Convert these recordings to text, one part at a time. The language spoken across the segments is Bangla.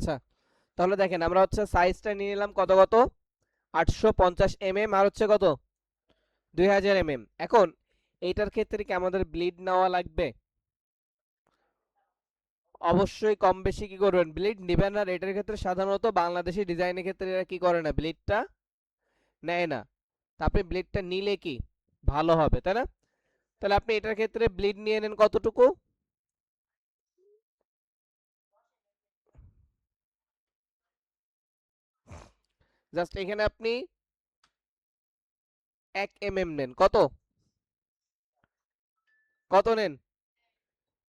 আচ্ছা, তাহলে দেখেন আমরা হচ্ছে সাইজটা নিয়ে নিলাম কত কত 850 আর হচ্ছে কত 2000 এখন এইটার ক্ষেত্রে কি আমাদের ব্লিড নেওয়া লাগবে? অবশ্যই কম বেশি কি করবেন, ব্লিড নেবেন। আর এটার ক্ষেত্রে সাধারণত বাংলাদেশি ডিজাইনের ক্ষেত্রে এরা কি করে না, ব্লিডটা নেয় না। তা আপনি ব্লিডটা নিলে কি ভালো হবে, তাই না? তাহলে আপনি এটার ক্ষেত্রে ব্লিড নিয়ে নেন কতটুকু, জাস্ট এখানে আপনি 1 mm নেন। কত কত নেন?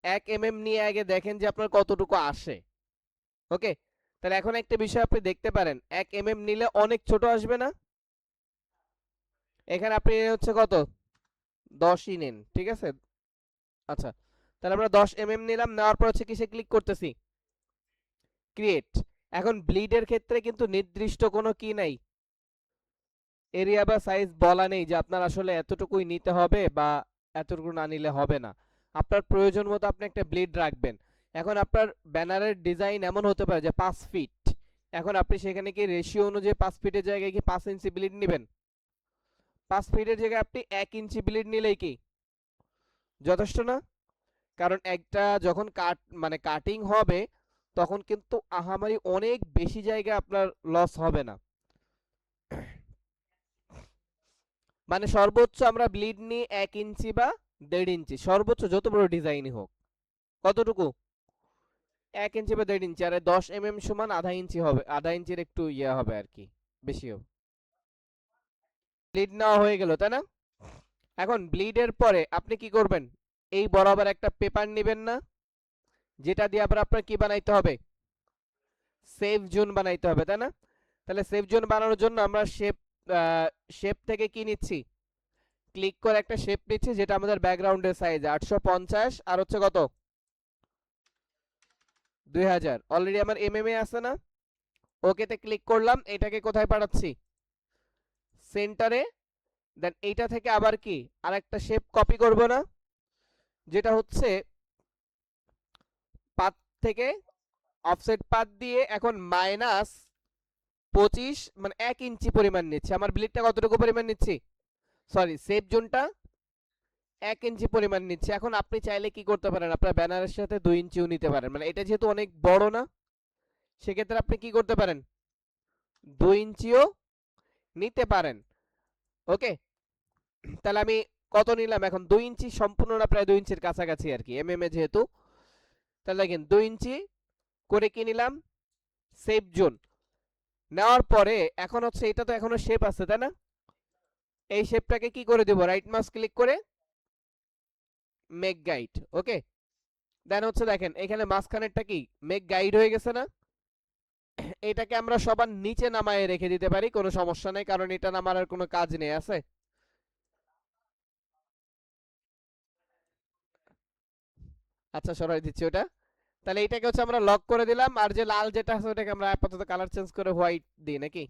1 mm নিয়ে আগে দেখেন যে আপনার কতটুকু আসে। ওকে, তাহলে এখন একটা বিষয় আপনি দেখতে পারেন, 1 mm নিলে অনেক ছোট আসবে না? এখানে আপনি হচ্ছে কত 10ই নেন, ঠিক আছে। আচ্ছা, তাহলে আমরা 10 mm নিলাম, নেওয়ার পর হচ্ছে কিসে ক্লিক করতেছি, ক্রিয়েট। এখন ব্লিডের ক্ষেত্রে কিন্তু নির্দিষ্ট কোনো কি নাই, এরিয়া বা সাইজ বলা নেই যে আপনার আসলে এতটুকুই নিতে হবে বা এতটুকু না নিলে হবে না। আপনার প্রয়োজন মতো আপনি একটা ব্লিড রাখবেন। এখন আপনার ব্যানারের ডিজাইন এমন হতে পারে যে 5 ফিট, এখন আপনি সেখানে কি রেশিও অনুযায়ী 5 ফিটের জায়গায় কি 5 ইঞ্চি ব্লিড নেবেন? 5 ফিটের জায়গায় আপনি 1 ইঞ্চি ব্লিড নিলেই কি যথেষ্ট না? কারণ একটা যখন কাটিং হবে তখন কিন্তু আহামারি অনেক বেশি জায়গা আপনার লস হবে না। মানে সর্বোচ্চ আমরা ব্লিড নিই 1 ইঞ্চি বা 1.5 ইঞ্চি, সর্বোচ্চ যত বড় ডিজাইনই হোক। কতটুকু? 1 ইঞ্চি বা 1.5 ইঞ্চি। আর 10 mm সমান আধা ইঞ্চি হবে, আধা ইঞ্চির একটু ইয়ে হবে আর কি, বেশি হবে। ব্লিড নেওয়া হয়ে গেল, তাই না? এখন ব্লিডের পরে আপনি কি করবেন, এই বরাবর একটা পেপার নেবেন না, যেটা দিয়ে আবার আপনার কি বানাইতে হবে, সেফ জোন বানাইতে হবে, তাই না? তাহলে সেফ জোন বানানোর জন্য আমরা শেপ থেকে কি নিচ্ছি, ক্লিক করে একটা শেপ নিচ্ছি যেটা আমাদের ব্যাকগ্রাউন্ডের সাইজ 850 আর হচ্ছে কত 2000, অলরেডি আমার এমএমএ আছে না। ওকেতে ক্লিক করলাম, এটাকে কোথায় পাঠাচ্ছি, সেন্টারে। দেন এইটা থেকে আবার কি আরেকটা শেপ কপি করব না, যেটা হচ্ছে পাত থেকে অফসেট পাত দিয়ে এখন -25 মানে 1 ইঞ্চি পরিমাণ নিচ্ছে। আমার ব্লিডটা কতটুকু পরিমাণ নিচ্ছি, সরি সেফ জোনটা 1 ইঞ্চি পরিমাণ নিচ্ছে। এখন আপনি চাইলে কি করতে পারেন, আপনার ব্যানারের সাথে 2 ইঞ্চিও নিতে পারেন, মানে এটা যেহেতু অনেক বড় না, সেক্ষেত্রে আপনি কি করতে পারেন 2 ইঞ্চিও নিতে পারেন। ওকে, তাহলে আমি কত নিলাম এখন, 2 ইঞ্চি সম্পূর্ণ না, প্রায় 2 ইঞ্চির কাছাকাছি আর কি, এমএম এ যেহেতু। তাহলে দেখেন 2 ইঞ্চি করে কি নিলাম, সেফ জোন নেওয়ার পরে এখন হচ্ছে এটা তো এখনো শেপ আছে, তাই না? এই শেপটাকে কি করে দেব, রাইট মাউস ক্লিক করে মেক গাইড। ওকে, দেন হচ্ছে দেখেন এখানে মাঝখানেরটা কি মেক গাইড হয়ে গেছে না? এটাকে আমরা সবার নিচে নামায় রেখে দিতে পারি, কোনো সমস্যা নেই, কারণ এটা নামার আর কোনো কাজ নেই, আছে। আচ্ছা, সরাই দিচ্ছি ওটা। তাহলে এটাকে হচ্ছে আমরা লক করে দিলাম, আর যে লাল যেটা আছে ওটাকে আমরা আপাতত কালার চেঞ্জ করে হোয়াইট দিই নাকি,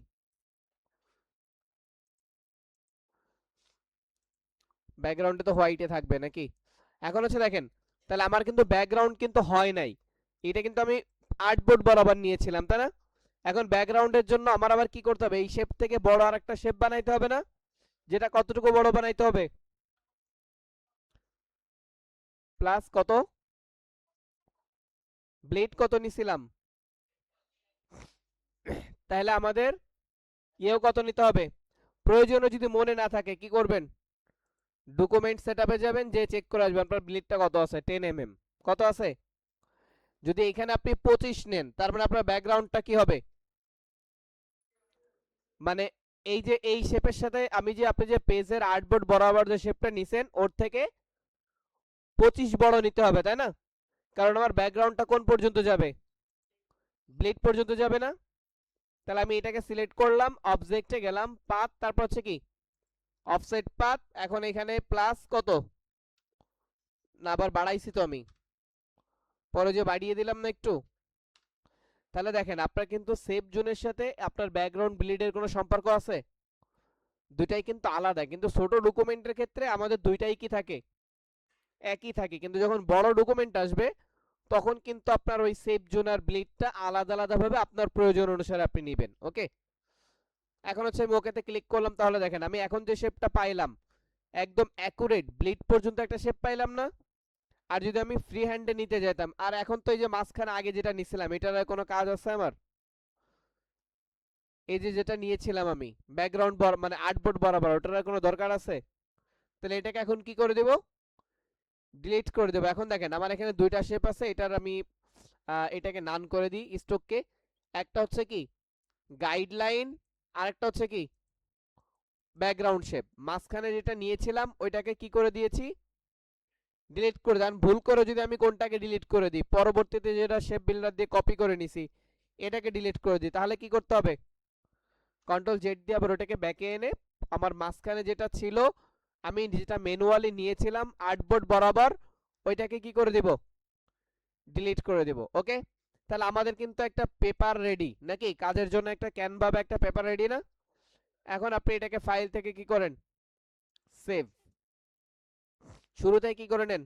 ব্যাকগ্রাউন্ডে তো হোয়াইটে থাকবে নাকি। এখন হচ্ছে দেখেন, তাহলে আমার কিন্তু ব্যাকগ্রাউন্ড কিন্তু হয় নাই, এটা কিন্তু আমি আর্টবোর্ড বরাবর নিয়েছিলাম, তাই না? এখন ব্যাকগ্রাউন্ডের জন্য আমার আবার কি করতে হবে, এই শেপ থেকে বড় আর একটা শেপ বানাইতে হবে না, যেটা কতটুকু বড় বানাইতে হবে, প্লাস কত, ব্লেড কত নিছিলাম, তাহলে আমাদের ইয়েও কত নিতে হবে। প্রয়োজনে যদি মনে না থাকে কি করবেন, ডকুমেন্ট সেটআপে যাবেন, যে চেক করে আসবেন আপনার ব্লিডটা কত আছে, 10 mm কত আছে। যদি এখানে আপনি 25 নেন, তার মানে আপনার ব্যাকগ্রাউন্ডটা কি হবে, মানে এই যে এই শেপের সাথে আমি যে আপনি যে পেজের আর্টবোর্ড বরাবর যে শেপটা নিছেন ওর থেকে 25 বড় নিতে হবে, তাই না? কারণ আমার ব্যাকগ্রাউন্ডটা কোন পর্যন্ত যাবে, ব্লিড পর্যন্ত যাবে না। তাহলে আমি এটাকে সিলেক্ট করলাম, অবজেক্টে গেলাম, পাথ, তারপর হচ্ছে কি অফসেট পাথ। এখন এখানে প্লাস কত, না আবার বাড়াইছি তো আমি, পরে যে বাড়িয়ে দিলাম না একটু। তাহলে দেখেন আপনার কিন্তু সেফ জোনের সাথে আপনার ব্যাকগ্রাউন্ড ব্লিডের কোনো সম্পর্ক আছে, দুইটাই কিন্তু আলাদা। কিন্তু ছোট ডকুমেন্টের ক্ষেত্রে আমাদের দুইটাই কি থাকে, একই থাকে, কিন্তু যখন বড় ডকুমেন্ট আসবে তখন কিন্তু আপনার ওই সেফ জোন আর ব্লিডটা আলাদা আলাদা ভাবে আপনার প্রয়োজন অনুসারে আপনি নেবেন। ওকে, এখন হচ্ছে আমি ওকেতে ক্লিক করলাম, তাহলে দেখেন আমি এখন যে শেপটা পাইলাম একদম অ্যাকুরেট ব্লিড পর্যন্ত একটা শেপ পাইলাম না? আর যদি আমি ফ্রি হ্যান্ডে নিতে যেতাম, আর এখন তো এই যে মাঝখানে আগে যেটা নিছিলাম এটার আর কোনো কাজ আছে আমার? এই যে যেটা নিয়েছিলাম আমি ব্যাকগ্রাউন্ড মানে আর্টবোর্ড বরাবর, ওটার আর কোনো দরকার আছে? তাহলে এটাকে এখন কি করে দেব? ডিলিট করে দেবো। এখন দেখেন আমার এখানে দুইটা শেপ আছে, এটার আমি এটাকে নান করে দিই স্টককে। একটা হচ্ছে কি গাইডলাইন, আরেকটা হচ্ছে কি ব্যাকগ্রাউন্ড শেপ। মাঝখানে যেটা নিয়েছিলাম ওইটাকে কি করে দিয়েছি? ডিলিট করে দেন। ভুল করে যদি আমি কোনটাকে ডিলিট করে দিই, পরবর্তীতে যেটা শেপ বিল্ডার দিয়ে কপি করে নিছি এটাকে ডিলিট করে দিই, তাহলে কি করতে হবে? কন্ট্রোল জেড দিয়ে আবার ওটাকে ব্যাকে এনে আমার মাঝখানে যেটা ছিল আমি যেটা ম্যানুয়ালি নিয়েছিলাম আর্টবোর্ড বরাবর, ওইটাকে কি করে দিব? ডিলিট করে দিব। ওকে, তাহলে আমাদের কিন্তু একটা পেপার রেডি, নাকি কাজের জন্য একটা ক্যানভা বা একটা পেপার রেডি না? এখন আপনি এটাকে ফাইল থেকে কি করেন? সেভ। শুরুতে কি করে নেন?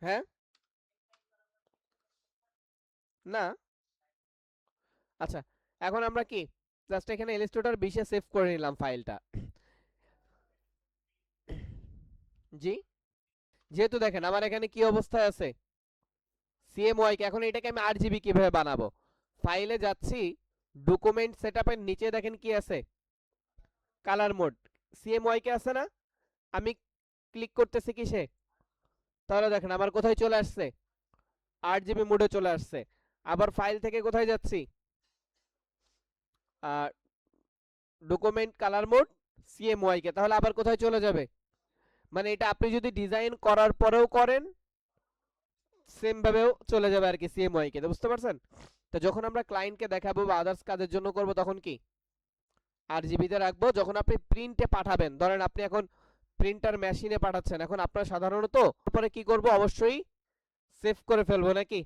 হ্যাঁ, না, আচ্ছা, এখন আমরা কি জাস্ট এখানে ইলাস্ট্রেটর 20 এ সেভ করে নিলাম ফাইলটা। জি, যেহেতু দেখেন আমার এখানে কি অবস্থায় আছে সিএমওয়াই কে, এখন এটাকে আমি আরজিবি কিভাবে বানাবো? ফাইলে যাচ্ছি, ডকুমেন্ট সেটআপের নিচে দেখেন কি আছে? Colour mode. সিএমওয়াই কে আছে না? আমি ক্লিক করতেছি কিসে? তাহলে দেখেন আমার কোথায় চলে আসছে? 8 জিবি মোডে চলে আসছে। আবার ফাইল থেকে কোথায় যাচ্ছি? ডকুমেন্ট কালার মোড সিএমওয়াই কে, তাহলে আবার কোথায় চলে যাবে? মানে এটা আপনি যদি ডিজাইন করার পরেও করেন সেম ভাবেও চলে যাবে আর কি সিএমওয়াই কে, বুঝতে পারছেন? তো যখন আমরা ক্লায়েন্টকে দেখাবো বা আদার্স কাজের জন্য করব তখন কি আরজিবিতে রাখবো। যখন আপনি প্রিন্টে পাঠাবেন, ধরেন আপনি এখন প্রিন্টার মেশিনে পাঠাচ্ছেন, এখন আপনার সাধারণত পরে কি করব? অবশ্যই সেভ করে ফেলবো, নাকি?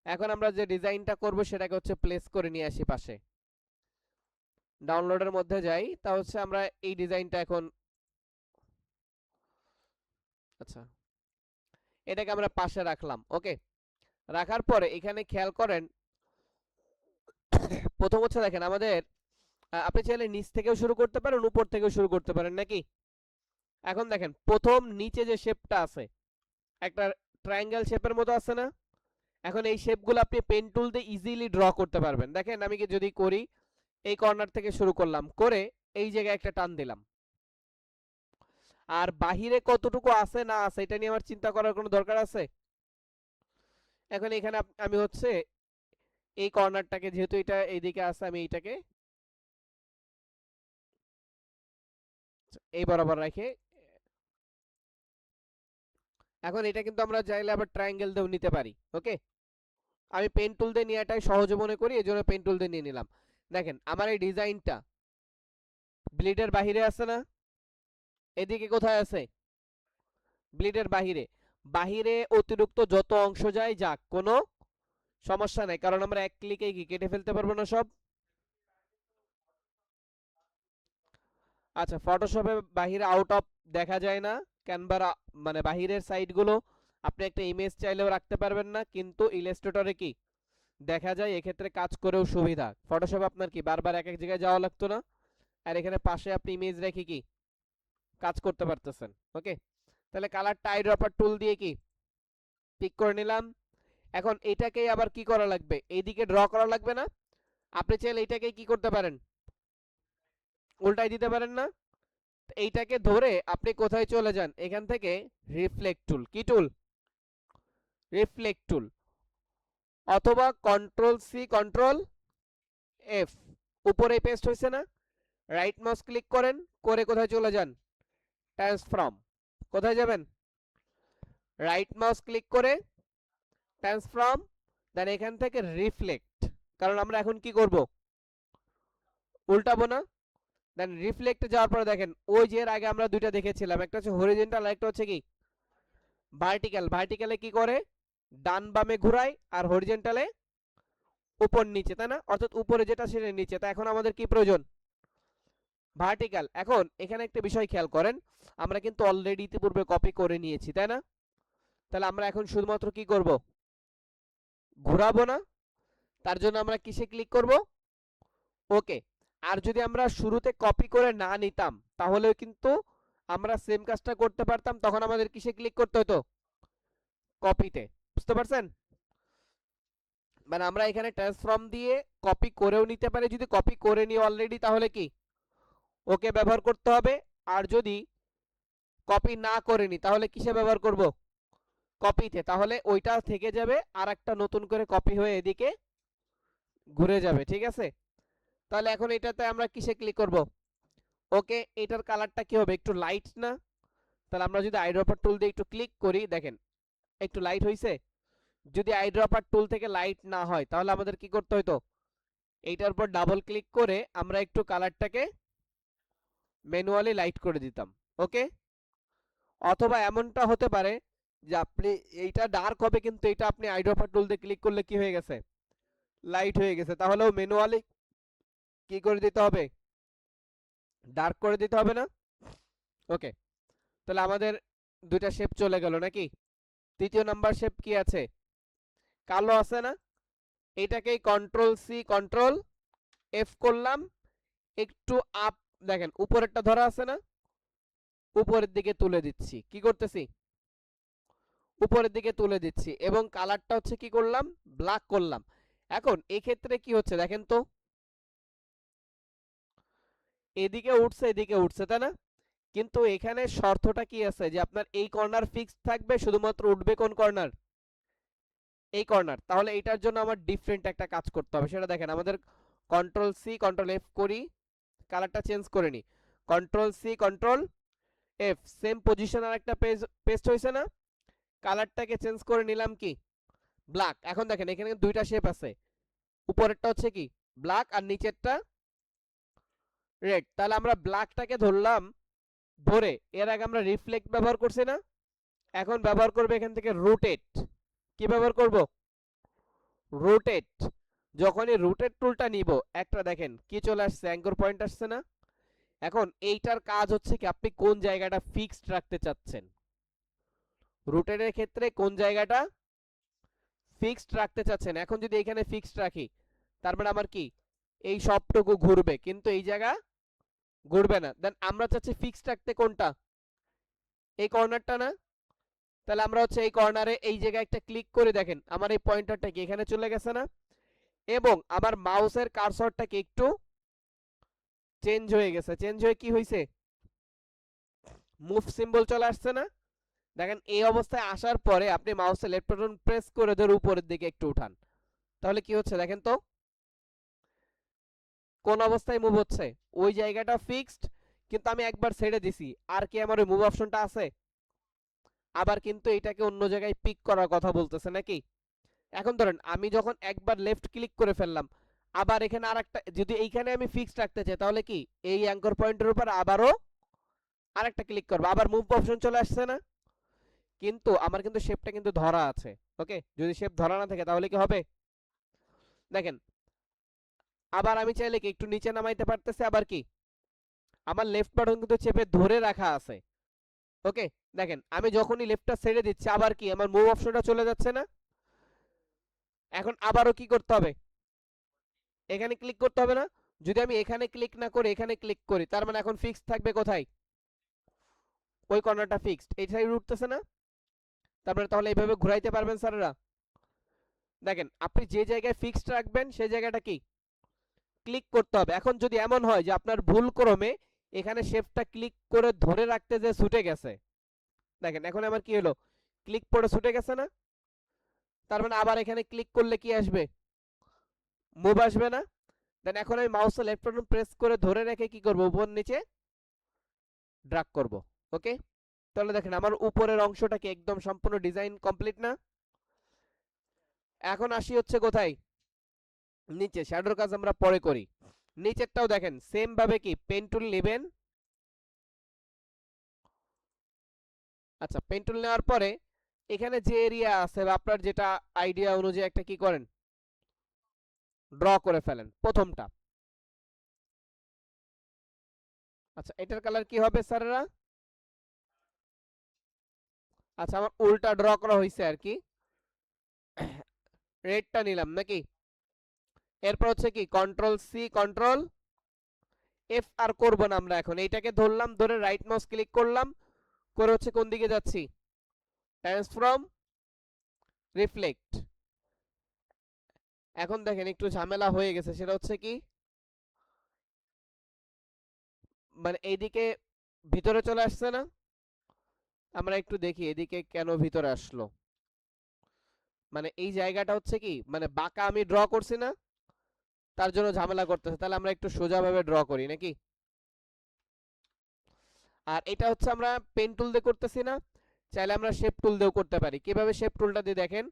এখন আমরা যে ডিজাইনটা করব সেটাকে হচ্ছে প্লেস করে নিয়ে আসি পাশে, ডাউনলোডের মধ্যে যাই, তা হচ্ছে আমরা এই ডিজাইনটা এখন, আচ্ছা, এটাকে আমরা পাশে রাখলাম। ওকে, রাখার পরে এখানে খেয়াল করেন প্রথম হচ্ছে দেখেন আমাদের আপনি চাইলে নিচ থেকেও শুরু করতে পারেন, উপর থেকেও শুরু করতে পারেন, নাকি? এখন দেখেন প্রথম নিচে যে শেপটা আছে একটা ট্রায়াঙ্গেল শেপের মতো আছে না? এখন এই শেপগুলো আপনি পেন টুল দিয়ে ইজিলি ড্র করতে পারবেন। দেখেন আমি কি যদি করি, এই কর্নার থেকে শুরু করলাম, করে এই জায়গায় একটা টান দিলাম, আর বাহিরে কতটুকু আছে না আছে এটা নিয়ে আমার চিন্তা করার কোনো দরকার আছে? এখন এখানে আমি হচ্ছে এই কর্নারটাকে, যেহেতু এটা এইদিকে আছে, আমি এইটাকে এই বরাবর রেখে, এখন এটা কিন্তু আমরা চাইলে আবার ট্রায়াঙ্গেল দিয়েও নিতে পারি। ওকে, আমি পেন টুল দিয়ে নেওয়াটাই সহজ মনে করি, এই জন্য পেন টুল দিয়ে নিয়ে নিলাম। দেখেন আমার এই ডিজাইনটা ব্লিডের বাহিরে আছে না? এদিকে কোথায় আছে? ব্লিডের বাহিরে। বাহিরে অতিরিক্ত যত অংশ যায় যাক, কোনো সমস্যা নাই, কারণ আমরা এক ক্লিকেই কি কেটে ফেলতে পারবো না সব? আচ্ছা, ফটোশপে বাহিরে আউট অফ দেখা যায় না, ক্যানভার মানে বাহিরের সাইডগুলো আপনি একটা ইমেজ চাইলেও রাখতে পারবেন না, কিন্তু ইলাস্ট্রেটরে কি দেখা যায়, এক্ষেত্রে কাজ করেও সুবিধা। ফটোশপে আপনার কি বারবার এক এক জায়গায় যাওয়া লাগতো না, আর এখানে পাশে আপনি ইমেজ রেখে কি কাজ করতে পারতেছেন। ওকে, তাহলে কালার টাই ড্রপার টুল দিয়ে কি পিক করে নিলাম। এখন এটাকেই আবার কি করা লাগবে? এইদিকে ড্র করা লাগবে না? আপনি চাইলে এটাকে কি করতে পারেন? উল্টাই দিতে পারেন না? এইটাকে ধরে আপনি কোথায় চলে যান, এখান থেকে রিফ্লেক্ট টুল, কি টুল? রিফ্লেক্ট টুল, অথবা কন্ট্রোল সি কন্ট্রোল এফ, উপরে পেস্ট হয়েছে না? রাইট মাউস ক্লিক করেন, করে কোথায় চলে যান? ট্রান্সফর্ম। কোথায় যাবেন? রাইট মাউস ক্লিক করে ট্রান্সফর্ম, দেন এখান থেকে রিফ্লেক্ট, কারণ আমরা এখন কি করব? উল্টাবো না? দেন রিফ্লেক্টে যাওয়ার পরে দেখেন ওই যে এর আগে আমরা দুইটা দেখেছিলাম, একটা হচ্ছে হরিজন্টাল আর একটা হচ্ছে কি ভার্টিক্যাল। ভার্টিক্যালে কি করে? ডান বামে ঘুরায়, আর হরিজন্টালে উপর নিচে, তাই না? অর্থাৎ উপরে যেটা সেটা নিচে। তা এখন আমাদের কি প্রয়োজন? ভার্টিক্যাল। এখন এখানে একটা বিষয় খেয়াল করেন, আমরা কিন্তু অলরেডি ইতিপূর্বে কপি করে নিয়েছি, তাই না? তাহলে আমরা এখন শুধুমাত্র কি করব? ঘোরাবো না। তার জন্য আমরা কিসে ক্লিক করব? ওকে। আর যদি আমরা শুরুতে কপি করে না নিতাম তাহলেও কিন্তু আমরা সেম কাজটা করতে পারতাম, তখন আমাদের কিসে ক্লিক করতে হতো? কপিতে। বুঝতে পারছেন? মানে আমরা এখানে ট্রান্সফর্ম দিয়ে কপি করেও নিতে পারি, যদি কপি করে নিই অলরেডি তাহলে কি ওকে ব্যবহার করতে হবে। আর যদি কপি না করে নিই তাহলে কিসে ব্যবহার করব? কপিতে। তাহলে ওইটা থেকে যাবে আর একটা নতুন করে কপি হয়ে এদিকে ঘুরে যাবে, ঠিক আছে? তাহলে এখন এটাতে আমরা কিসে ক্লিক করব? ওকে। এটার কালারটা কি হবে? একটু লাইট না? তাহলে আমরা যদি আইড্রপার টুল দিয়ে একটু ক্লিক করি, দেখেন একটু লাইট হইছে। যদি আইড্রপার টুল থেকে লাইট না হয় তাহলে আমাদের কি করতে হতো? এইটার উপর ডাবল ক্লিক করে আমরা একটু কালারটাকে ম্যানুয়ালি লাইট করে দিতাম। ওকে। অথবা এমনটা হতে পারে যে আপনি এইটা ডার্ক হবে কিন্তু এটা আপনি আইড্রপার টুল দিয়ে ক্লিক করলে কি হয়ে গেছে? লাইট হয়ে গেছে। তাহলেও ম্যানুয়ালি কি করে দিতে হবে? ডার্ক করে দিতে হবে না? ওকে। তাহলে আমাদের দুইটা শেপ চলে গেল নাকি? তৃতীয় নাম্বার শেপ কি আছে? কালো আছে না? এটাকেই কন্ট্রোল সি কন্ট্রোল এফ করলাম, একটু আপ, দেখেন উপরেরটা ধরা আছে না? উপরের দিকে তুলে দিচ্ছি। কি করতেছি? উপরের দিকে তুলে দিচ্ছি এবং কালারটা হচ্ছে কি করলাম? ব্ল্যাক করলাম। এখন এই ক্ষেত্রে কি হচ্ছে দেখেন তো, এদিকে উঠছে এদিকে উঠছে, তাই না? কিন্তু এখানে শর্তটা কি আছে যে আপনার এই কর্নার ফিক্সড থাকবে, শুধুমাত্র উঠবে কোন কর্নার? এই কর্নার। তাহলে এটার জন্য আমার ডিফারেন্ট একটা কাজ করতে হবে, সেটা দেখেন আমাদের কন্ট্রোল সি কন্ট্রোল এফ করি, কালারটা চেঞ্জ করে নি, control C control F, same position আর একটা পেস্ট হয়েছে না? কালারটাকে চেঞ্জ করে নিলাম কি ব্ল্যাক। এখন দেখেন এখানে দুইটা শেপ আছে, উপরেরটা হচ্ছে কি ব্ল্যাক আর নিচেরটা রেড। তাহলে আমরা ব্ল্যাকটাকে ধরলাম, ধরে এর আগে আমরা রিফ্লেক্ট ব্যবহার করছি না? এখন ব্যবহার করবে এখান থেকে রোটেট। কি ব্যবহার করব? রোটেট। যখনই রোটেট টুলটা নিব একটা দেখেন কি চলে আসছে, অ্যাঙ্কর পয়েন্ট আসছে না? এখন এইটার কাজ হচ্ছে কি আপনি কোন জায়গাটা ফিক্সড রাখতে চাচ্ছেন। রোটেটের ক্ষেত্রে কোন জায়গাটা ফিক্সড রাখতে চাচ্ছেন। এখন যদি এখানে ফিক্সড রাখি তার মানে আমার কি এই সবটুকু ঘুরবে কিন্তু এই জায়গা ঘুরবে না। দেন আমরা চাচ্ছি ফিক্সড রাখতে কোনটা? এই কর্নারটা না? তাহলে আমরা হচ্ছে এই কর্নারে এই জায়গায় একটা ক্লিক করে দেখেন আমার এই পয়েন্টারটা কি এখানে চলে গেছে না? এবং আমার মাউসের কার্সরটা কি একটু চেঞ্জ হয়ে গেছে। চেঞ্জ হয়ে কি হয়েছে? মুভ সিম্বল চলে আসছে না? দেখেন এই অবস্থায় আসার পরে আপনি মাউসের লেফট বাটন প্রেস করে ধরে উপরের দিকে একটু উঠান, তাহলে কি হচ্ছে দেখেন তো? কোন অবস্থায় মুভ হচ্ছে? ওই জায়গাটা ফিক্সড, কিন্তু আমি একবার ছেড়ে দিছি আর কি আমার ওই মুভ অপশনটা আছে? আবার কিন্তু এটাকে অন্য জায়গায় পিক করার কথা বলতেছে নাকি? এখন ধরেন আমি যখন একবার লেফট ক্লিক করে ফেললাম, আবার এখানে আরেকটা যদি এইখানে আমি ফিক্সড রাখতে চাই তাহলে কি এই অ্যাঙ্কর পয়েন্টের উপর আবারও আরেকটা ক্লিক করব, আবার মুভ অপশন চলে আসছে না? কিন্তু আমার কিন্তু শেপটা কিন্তু ধরা আছে। ওকে। যদি শেপ ধরা না থাকে তাহলে কি হবে? দেখেন আবার আমি চাইলে কি একটু নিচে নামাইতে পারতেছি, আবার কি আমার লেফট বাটন কিন্তু চেপে ধরে রাখা আছে। ওকে। দেখেন আমি যখনই লেফটটা ছেড়ে দিচ্ছি আবার কি আমার মুভ অপশনটা চলে যাচ্ছে না? এখন আবারও কি করতে হবে? এখানে ক্লিক করতে হবে না? যদি আমি এখানে ক্লিক না করে এখানে ক্লিক করি তার মানে এখন ফিক্সড থাকবে কোথায়? ওই কর্নারটা ফিক্সড, এই সাইড উঠতেছে না? তারপরে তাহলে এইভাবে ঘুরাইতে পারবেন স্যারেরা। দেখেন আপনি যে জায়গায় ফিক্সড রাখবেন সেই জায়গাটা কি ক্লিক করতে হবে। এখন যদি এমন হয় যে আপনার ভুল ক্রমে এখানে শেপটা ক্লিক করে ধরে রাখতে যে ছুটে গেছে, দেখেন এখন আমার কি হলো, ক্লিক পড়ে ছুটে গেছে না? তার মানে আবার এখানে ক্লিক করলে কি আসবে? মুভ আসবে না? দেন এখন আমি মাউসে লেফট বাটন প্রেস করে ধরে রেখে কি করব, উপর নিচে ড্র্যাগ করব। ওকে। তাহলে দেখেন আমার উপরের অংশটা কি একদম সম্পূর্ণ ডিজাইন কমপ্লিট না? এখন আসি হচ্ছে কোথায়? নিচে। শ্যাডোর কাজ আমরা পরে করি। নিচেরটাও দেখেন সেম ভাবে কি পেন টুল নেবেন। আচ্ছা, পেন টুল নেওয়ার পরে এখানে যে এরিয়া আছে বা আপনার যেটা আইডিয়া অনুযায়ী একটা কি করেন, ড্র করে ফেলেন প্রথমটা। আচ্ছা এটার কালার কি হবে স্যারেরা? আচ্ছা আমার উল্টা ড্র করা হয়েছে আর কি, রেডটা নিলাম নাকি। এরপর হচ্ছে কি control C control F R করব না আমরা, এখন এইটাকে ধরলাম, ধরে রাইট মাউস ক্লিক করলাম, করে হচ্ছে কোন দিকে যাচ্ছি, ট্রান্সফর্ম রিফ্লেক্ট। এখন দেখেন একটু ঝামেলা হয়ে গেছে, সেটা হচ্ছে কি মানে এইদিকে ভিতরে চলে আসছে না, আমরা একটু দেখি এদিকে কেন ভিতরে আসলো। মানে এই জায়গাটা হচ্ছে কি মানে বাঁকা আমি ড্র করছি না, তার জন্য ঝামেলা করতেছে। তাহলে আমরা একটু সোজাভাবে ড্র করি নাকি। আর এটা হচ্ছে আমরা পেন টুল দিয়ে করতেছি না, চাইলে আমরা শেপ টুল দিয়েও করতে পারি। কিভাবে শেপ টুলটা দিয়ে দেখেন,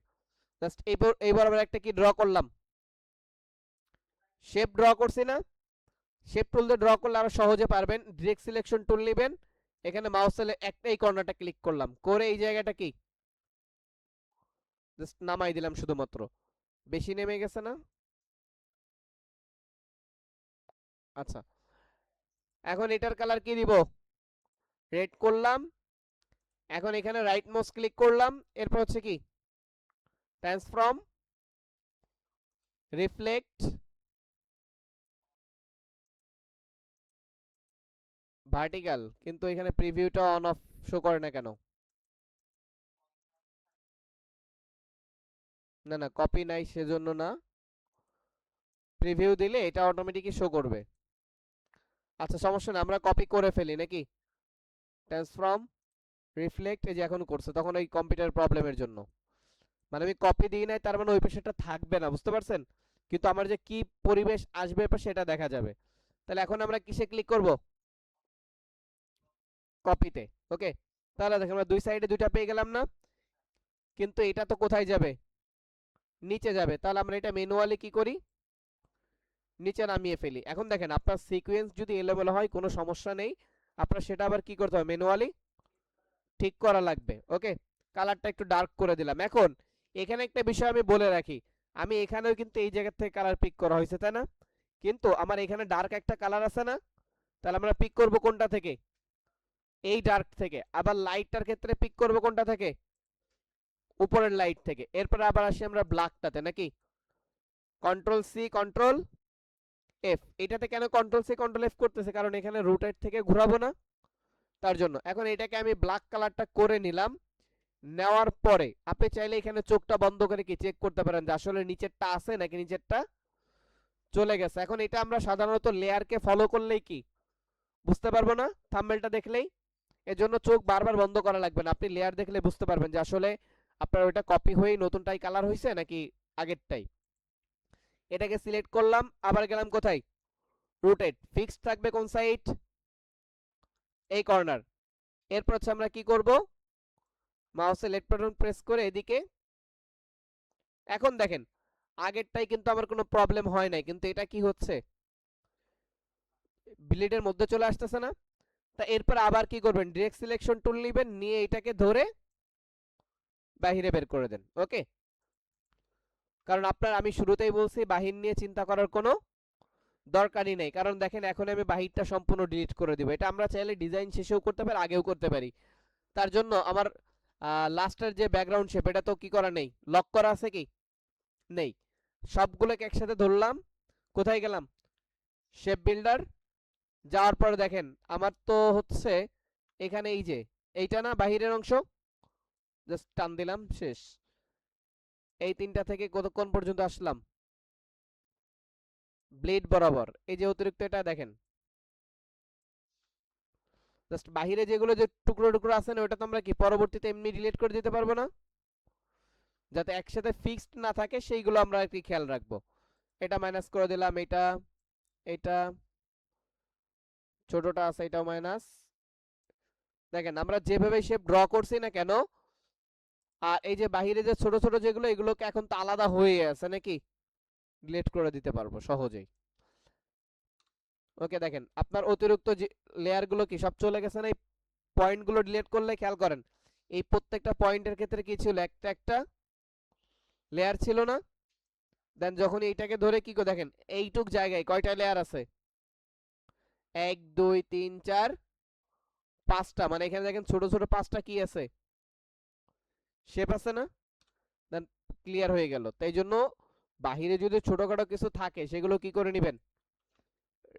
জাস্ট এইবার আমরা একটা কি ড্র করলাম, শেপ ড্র করছি না, শেপ টুল দিয়ে ড্র করলে আরো সহজে পারবেন। ডিরেক্ট সিলেকশন টুল নেবেন, এখানে মাউসের একটা এই কর্নারটা ক্লিক করলাম, করে এই জায়গাটা কি জাস্ট নামাই দিলাম শুধুমাত্র, বেশি নেমে গেছে না। আচ্ছা এখন এটার কালার কি দিব, রেড করলাম। এখন এখানে রাইট মাউস ক্লিক করলাম, এরপর হচ্ছে কি ট্রান্সফর্ম রিফ্লেক্ট ভার্টিক্যাল, কিন্তু এখানে প্রিভিউটা অন অফ শো করে না কেন? না না কপি নাই সেজন্য না, প্রিভিউ দিলে এটা অটোমেটিকই শো করবে। আচ্ছা সমস্যা না, আমরা কপি করে ফেলি নাকি, ট্রান্সফর্ম রিফ্লেক্ট, এই যে এখন করছে, তখন ওই কম্পিউটার প্রবলেমের জন্য, মানে আমি কপি দিই নাই তার মানে ওই পাশেটা থাকবে না, বুঝতে পারছেন? কিন্তু আমার যে কি পরিবেশ আসবে এরপর সেটা দেখা যাবে। তাহলে এখন আমরা কিসে ক্লিক করব, কপিতে। ওকে, তাহলে দেখেন আমরা দুই সাইডে দুইটা পেয়ে গেলাম না, কিন্তু এটা তো কোথায় যাবে, নিচে যাবে। তাহলে আমরা এটা ম্যানুয়ালি কি করি, নিচে নামিয়ে ফেলি। এখন দেখেন আপনার সিকোয়েন্স যদি এলোমেলো হয় কোনো সমস্যা নেই, আপনার সেটা আবার কি করতে হবে, ম্যানুয়ালি ঠিক করা লাগবে। ওকে, কালারটা একটু ডার্ক করে দিলাম। এখন এখানে একটা বিষয় আমি বলে রাখি, আমি এখানেও কিন্তু এই জায়গা থেকে কালার পিক করা হয়েছে তাই না, কিন্তু আমার এখানে ডার্ক একটা কালার আছে না, তাহলে আমরা পিক করব কোনটা থেকে, এই ডার্ক থেকে। আবার লাইটটার ক্ষেত্রে পিক করব কোনটা থেকে, উপরের লাইট থেকে। এরপর আবার আসি আমরা ব্ল্যাকটাতে নাকি, কন্ট্রোল সি কন্ট্রোল এফ। এটাতে কেন কন্ট্রোল সি কন্ট্রোল এফ করতেছে, কারণ এখানে রুটের থেকে ঘোরাবো না, তার জন্য। এখন এটাকে আমি ব্ল্যাক কালারটা করে নিলাম, নেওয়ার পরে আপনি চাইলে এখানে চোখটা বন্ধ করে কি চেক করতে পারেন যে আসলে নিচেরটা আছে নাকি নিচেরটা চলে গেছে। এখন এটা আমরা সাধারণত লেয়ারকে ফলো করলেই কি বুঝতে পারবো না, থাম্বনেলটা দেখলেই। এজন্য চোখ বারবার বন্ধ করা লাগবে না, আপনি লেয়ার দেখলে বুঝতে পারবেন যে আসলে আপনার ওইটা কপি হয়ে নতুনটাই কালার হয়েছে নাকি আগেরটাই। এটাকে সিলেক্ট করলাম, আবার গেলাম কোথায়, রোটেট, ফিক্সড থাকবে কোন সাইড, এই কর্নার। এরপর হচ্ছে আমরা কি করব, মাউসের লেফট বাটন প্রেস করে এদিকে। এখন দেখেন আগেরটাই কিন্তু আমার কোনো প্রবলেম হয় নাই, কিন্তু এটা কি হচ্ছে, ব্লেডের মধ্যে চলে আসতেছে না। তা এরপর আবার কি করবেন, ডিরেক্ট সিলেকশন টুল নেবেন, নিয়ে এটাকে ধরে বাহিরে বের করে দেন। ওকে, কারণ আপনার আমি শুরুতেই বলছি বাহির নিয়ে চিন্তা করার কোনো দরকারই নেই, কারণ দেখেন এখন আমি বাহিরটা সম্পূর্ণ ডিলিট করে দিব। এটা আমরা চাইলে ডিজাইন শেষেও করতে পারি, আগেও করতে পারি। তার জন্য আমার লাস্টের যে ব্যাকগ্রাউন্ড শেপ এটা তো কি করা নেই, লক করা আছে কি নেই, সবগুলোকে একসাথে ধরলাম, কোথায় গেলাম, শেপ বিল্ডার। যাওয়ার পর দেখেন আমার তো হচ্ছে এখানে এই যে এইটা না বাহিরের অংশ, জাস্ট টান দিলাম, শেষ। এই তিনটা থেকে কতক্ষণ পর্যন্ত আসলাম, ব্লেড বরাবর, এই যে অতিরিক্ত এটা দেখেন, জাস্ট বাহিরে যেগুলো যে টুকরো টুকরো আছে না ওটা তো আমরা কি পরবর্তীতে এমনি ডিলিট করে দিতে পারবো না, যাতে একসাথে ফিক্সড না থাকে সেইগুলো আমরা আর কি খেয়াল রাখবো। এটা মাইনাস করে দিলাম, এটা এটা ছোটটা আছে এটাও মাইনাস। দেখেন আমরা যেভাবে শেপ ড্র করছি না কেন, আর এই যে বাহিরে যে ছোট ছোট যেগুলো এগুলোকে এখন তো আলাদা হয়ে আছে নাকি, ডিলিট করে দিতে পারবো সহজেই। ওকে, দেখেন আপনার অতিরিক্ত যে লেয়ারগুলো কি সব চলে গেছে না, এই পয়েন্টগুলো ডিলিট করলে খেয়াল করেন এই প্রত্যেকটা পয়েন্টের ক্ষেত্রে কি ছিল, একটা একটা লেয়ার ছিল না, দেন যখন এইটাকে ধরে কি করে দেখেন এইটুক জায়গায় কয়টা লেয়ার আছে, 1 2 3 4 5টা, মানে এখানে দেখেন ছোট ছোট 5টা কি আছে, শেপ আছে না। দেন ক্লিয়ার হয়ে গেল। তাই জন্য বাহিরে যদি ছোটখাটো কিছু থাকে সেগুলো কি করে নেবেন,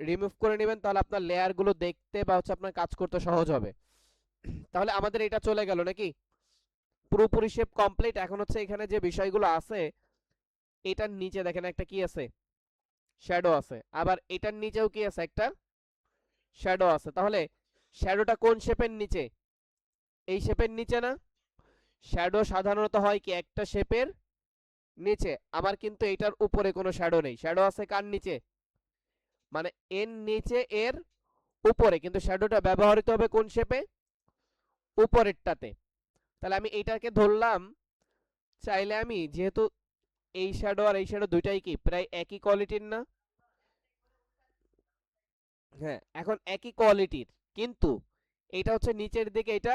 রিমুভ করে নেবেন, তাহলে আপনার লেয়ার গুলো দেখতে বা হচ্ছে আপনার কাজ করতে সহজ হবে। তাহলে আমাদের এটা চলে গেল নাকি, পুরোপুরি শেপ কমপ্লিট। এখন হচ্ছে এখানে যে বিষয়গুলো আছে, এটার নিচে দেখেন একটা কি আছে, শ্যাডো আছে, আবার এটার নিচেও কি আছে, একটা শ্যাডো আছে। তাহলে শ্যাডোটা কোন শেপের নিচে, এই শেপের নিচে না। শ্যাডো সাধারণত হয় কি একটা শেপের নিচে, আমার কিন্তু এটার উপরে কোনো শ্যাডো নেই, শ্যাডো আছে কার নিচে, মানে এর নিচে এর উপরে, কিন্তু শ্যাডোটা ব্যবহৃত হবে কোন শেপে, উপরেরটাতে। তাহলে আমি এইটাকে ধরলাম, চাইলে আমি যেহেতু এই শ্যাডো আর এই শ্যাডো দুইটাই কি প্রায় একই কোয়ালিটির না, হ্যাঁ এখন একই কোয়ালিটির, কিন্তু এটা হচ্ছে নিচের দিকে, এটা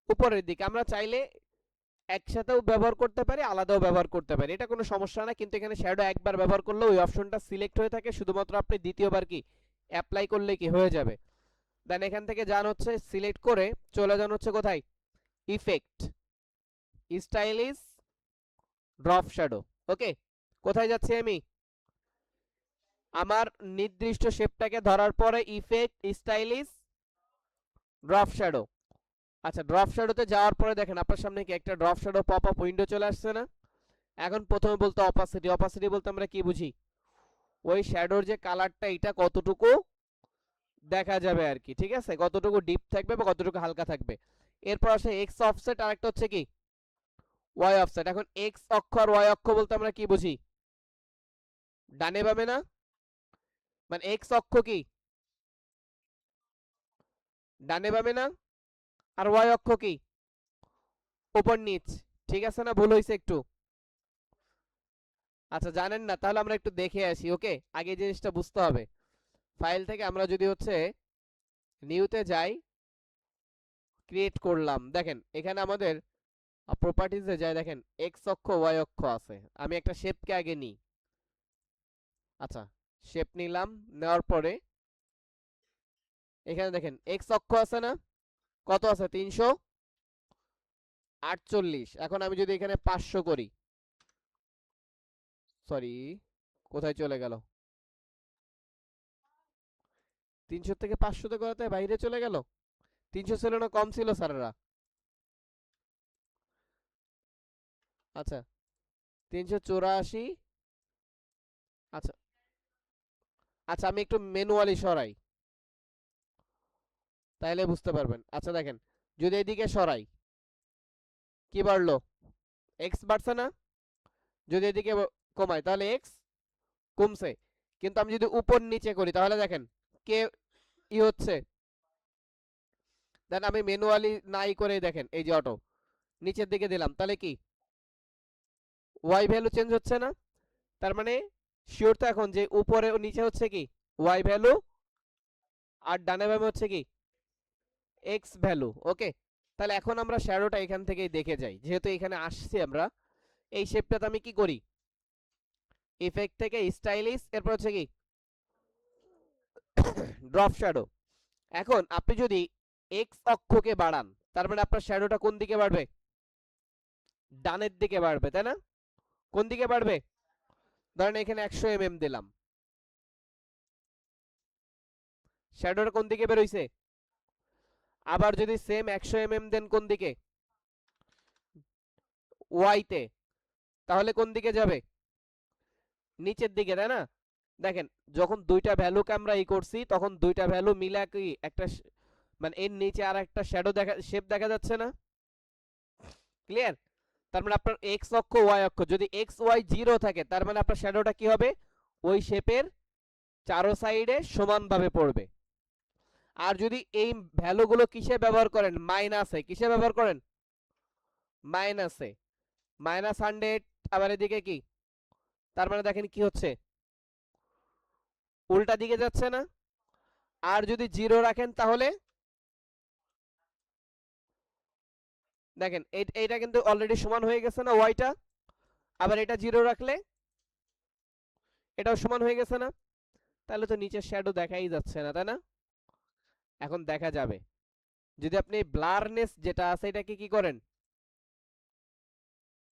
উপরের দিকে। আমরা চাইলে একসাথেও ব্যবহার করতে পারি, আলাদাও ব্যবহার করতে পারি, এটা কোনো সমস্যা না। কিন্তু এখানে শ্যাডো একবার ব্যবহার করলে ওই অপশনটা সিলেক্ট হয়ে থাকে, শুধুমাত্র আপনি দ্বিতীয়বার কি অ্যাপ্লাই করলে কি হয়ে যাবে। দেন এখান থেকে যান হচ্ছে সিলেক্ট করে চলে যান হচ্ছে কোথায়, ইফেক্ট, স্টাইলিশ, ড্রপ শ্যাডো। ওকে, কোথায় যাচ্ছি আমি, আমার নির্দিষ্ট শেপটাকে ধরার পরে ইফেক্ট, স্টাইলিশ, ড্রপ শ্যাডো। আচ্ছা, ড্রপ শ্যাডোতে যাওয়ার পরে দেখেন আপনার সামনে কি একটা drop shadow pop up window চলে আসছে না। এখন প্রথমে বলতে অপাসিটি, অপাসিটি বলতে আমরা কি বুঝি, ওই শ্যাডোর যে কালারটা এটা কতটুকু দেখা যাবে আর কি, ঠিক আছে, কতটুকু ডিপ থাকবে বা কতটুকু হালকা থাকবে। এরপর আসে এক্স অফসেট, আর একটা হচ্ছে কি ওয়াই অফসেট। এখন এক্স অক্ষ আর ওয়াই অক্ষ বলতে আমরা কি বুঝি, ডানে বামে না, মানে এক্স অক্ষ কি ডানে বামে না, আর ওয়াই অক্ষ কি উপর নিচ, ঠিক আছে না, ভুল হয়েছে একটু। আচ্ছা জানেন না, তাহলে আমরা একটু দেখে আসি। ওকে, আগে জিনিসটা বুঝতে হবে। ফাইল থেকে আমরা যদি হচ্ছে নিউতে যাই, ক্রিয়েট করলাম, দেখেন এখানে আমাদের প্রপার্টিজে যাই, দেখেন এক্স অক্ষ ওয়াই অক্ষ আছে। আমি একটা শেপকে আগে নিই। আচ্ছা, শেপ নিলাম, নেওয়ার পরে এখানে দেখেন এক্স অক্ষ আছে না, কত আছে, 348। এখন আমি যদি এখানে 500 করি, সরি কোথায় চলে গেল, 300 থেকে 500 করাতে বাইরে চলে গেল। 300 ছিল না, কম ছিল স্যারেরা। আচ্ছা 384। আচ্ছা আচ্ছা, আমি একটু ম্যানুয়ালি সরাই, তাইলে বুঝতে পারবেন। আচ্ছা দেখেন, যদি এদিকে সরাই কি বাড়লো, এক্স বাড়ছে না, যদি এদিকে কমাই তাহলে এক্স কমছে। কিন্তু আমি যদি উপর নিচে করি তাহলে দেখেন কে ই হচ্ছে। দেন আমি ম্যানুয়ালি নাই করে দেখেন এই যে অটো নিচের দিকে দিলাম, তাহলে কি ওয়াই ভ্যালু চেঞ্জ হচ্ছে না। তার মানে শিওর তো এখন যে উপরে ও নিচে হচ্ছে কি ওয়াই ভ্যালু, আর ডানে বামে হচ্ছে কি এক্স ভ্যালু। ওকে, তাহলে এখন আমরা শ্যাডোটা এখান থেকেই দেখে যাই, যেহেতু এখানে আসছি আমরা। এই শেপটাতে আমি কি করি, ইফেক্ট থেকে স্টাইলিশ, এরপর হচ্ছে কি ড্রপ শ্যাডো। এখন আপনি যদি এক্স অক্ষকে বাড়ান, তার মানে আপনার শ্যাডোটা কোন দিকে বাড়বে, ডানের দিকে বাড়বে, তাই না। কোন দিকে বাড়বে, ধরেন এখানে 100 mm দিলাম, শ্যাডোটা কোন দিকে বেরোইছে। আবার যদি সেম 100 mm দেন কোন দিকে, ওয়াইতে, তাহলে কোন দিকে যাবে, নিচের দিকে, তাই না। দেখেন যখন দুইটা ভ্যালুকে আমরা ই করছি, তখন দুইটা ভ্যালু মিলা কি একটা মানে এর নিচে আর একটা শ্যাডো দেখা, শেপ দেখা যাচ্ছে না। ক্লিয়ার। তার মানে আপনার এক্স অক্ষ ওয়াই অক্ষ যদি এক্স ওয়াই 0 থাকে, তার মানে আপনার শ্যাডোটা কি হবে, ওই শেপের চারো সাইডে সমানভাবে পড়বে। আর যদি এই ভ্যালুগুলো কিসে ব্যবহার করেন, মাইনাসে, কিসে ব্যবহার করেন, মাইনাসে, -100, আবার এদিকে কি, তার মানে দেখেন কি হচ্ছে, উল্টা দিকে যাচ্ছে না। আর যদি 0 রাখেন তাহলে দেখেন এইটা কিন্তু অলরেডি সমান হয়ে গেছে না ওয়াইটা, আবার এটা 0 রাখলে এটাও সমান হয়ে গেছে না? তাহলে তো নিচের শ্যাডো দেখাই যাচ্ছে না, তাই না? এখন দেখা যাবে যদি আপনি ব্লারনেস যেটা আছে এটাকে কি করেন,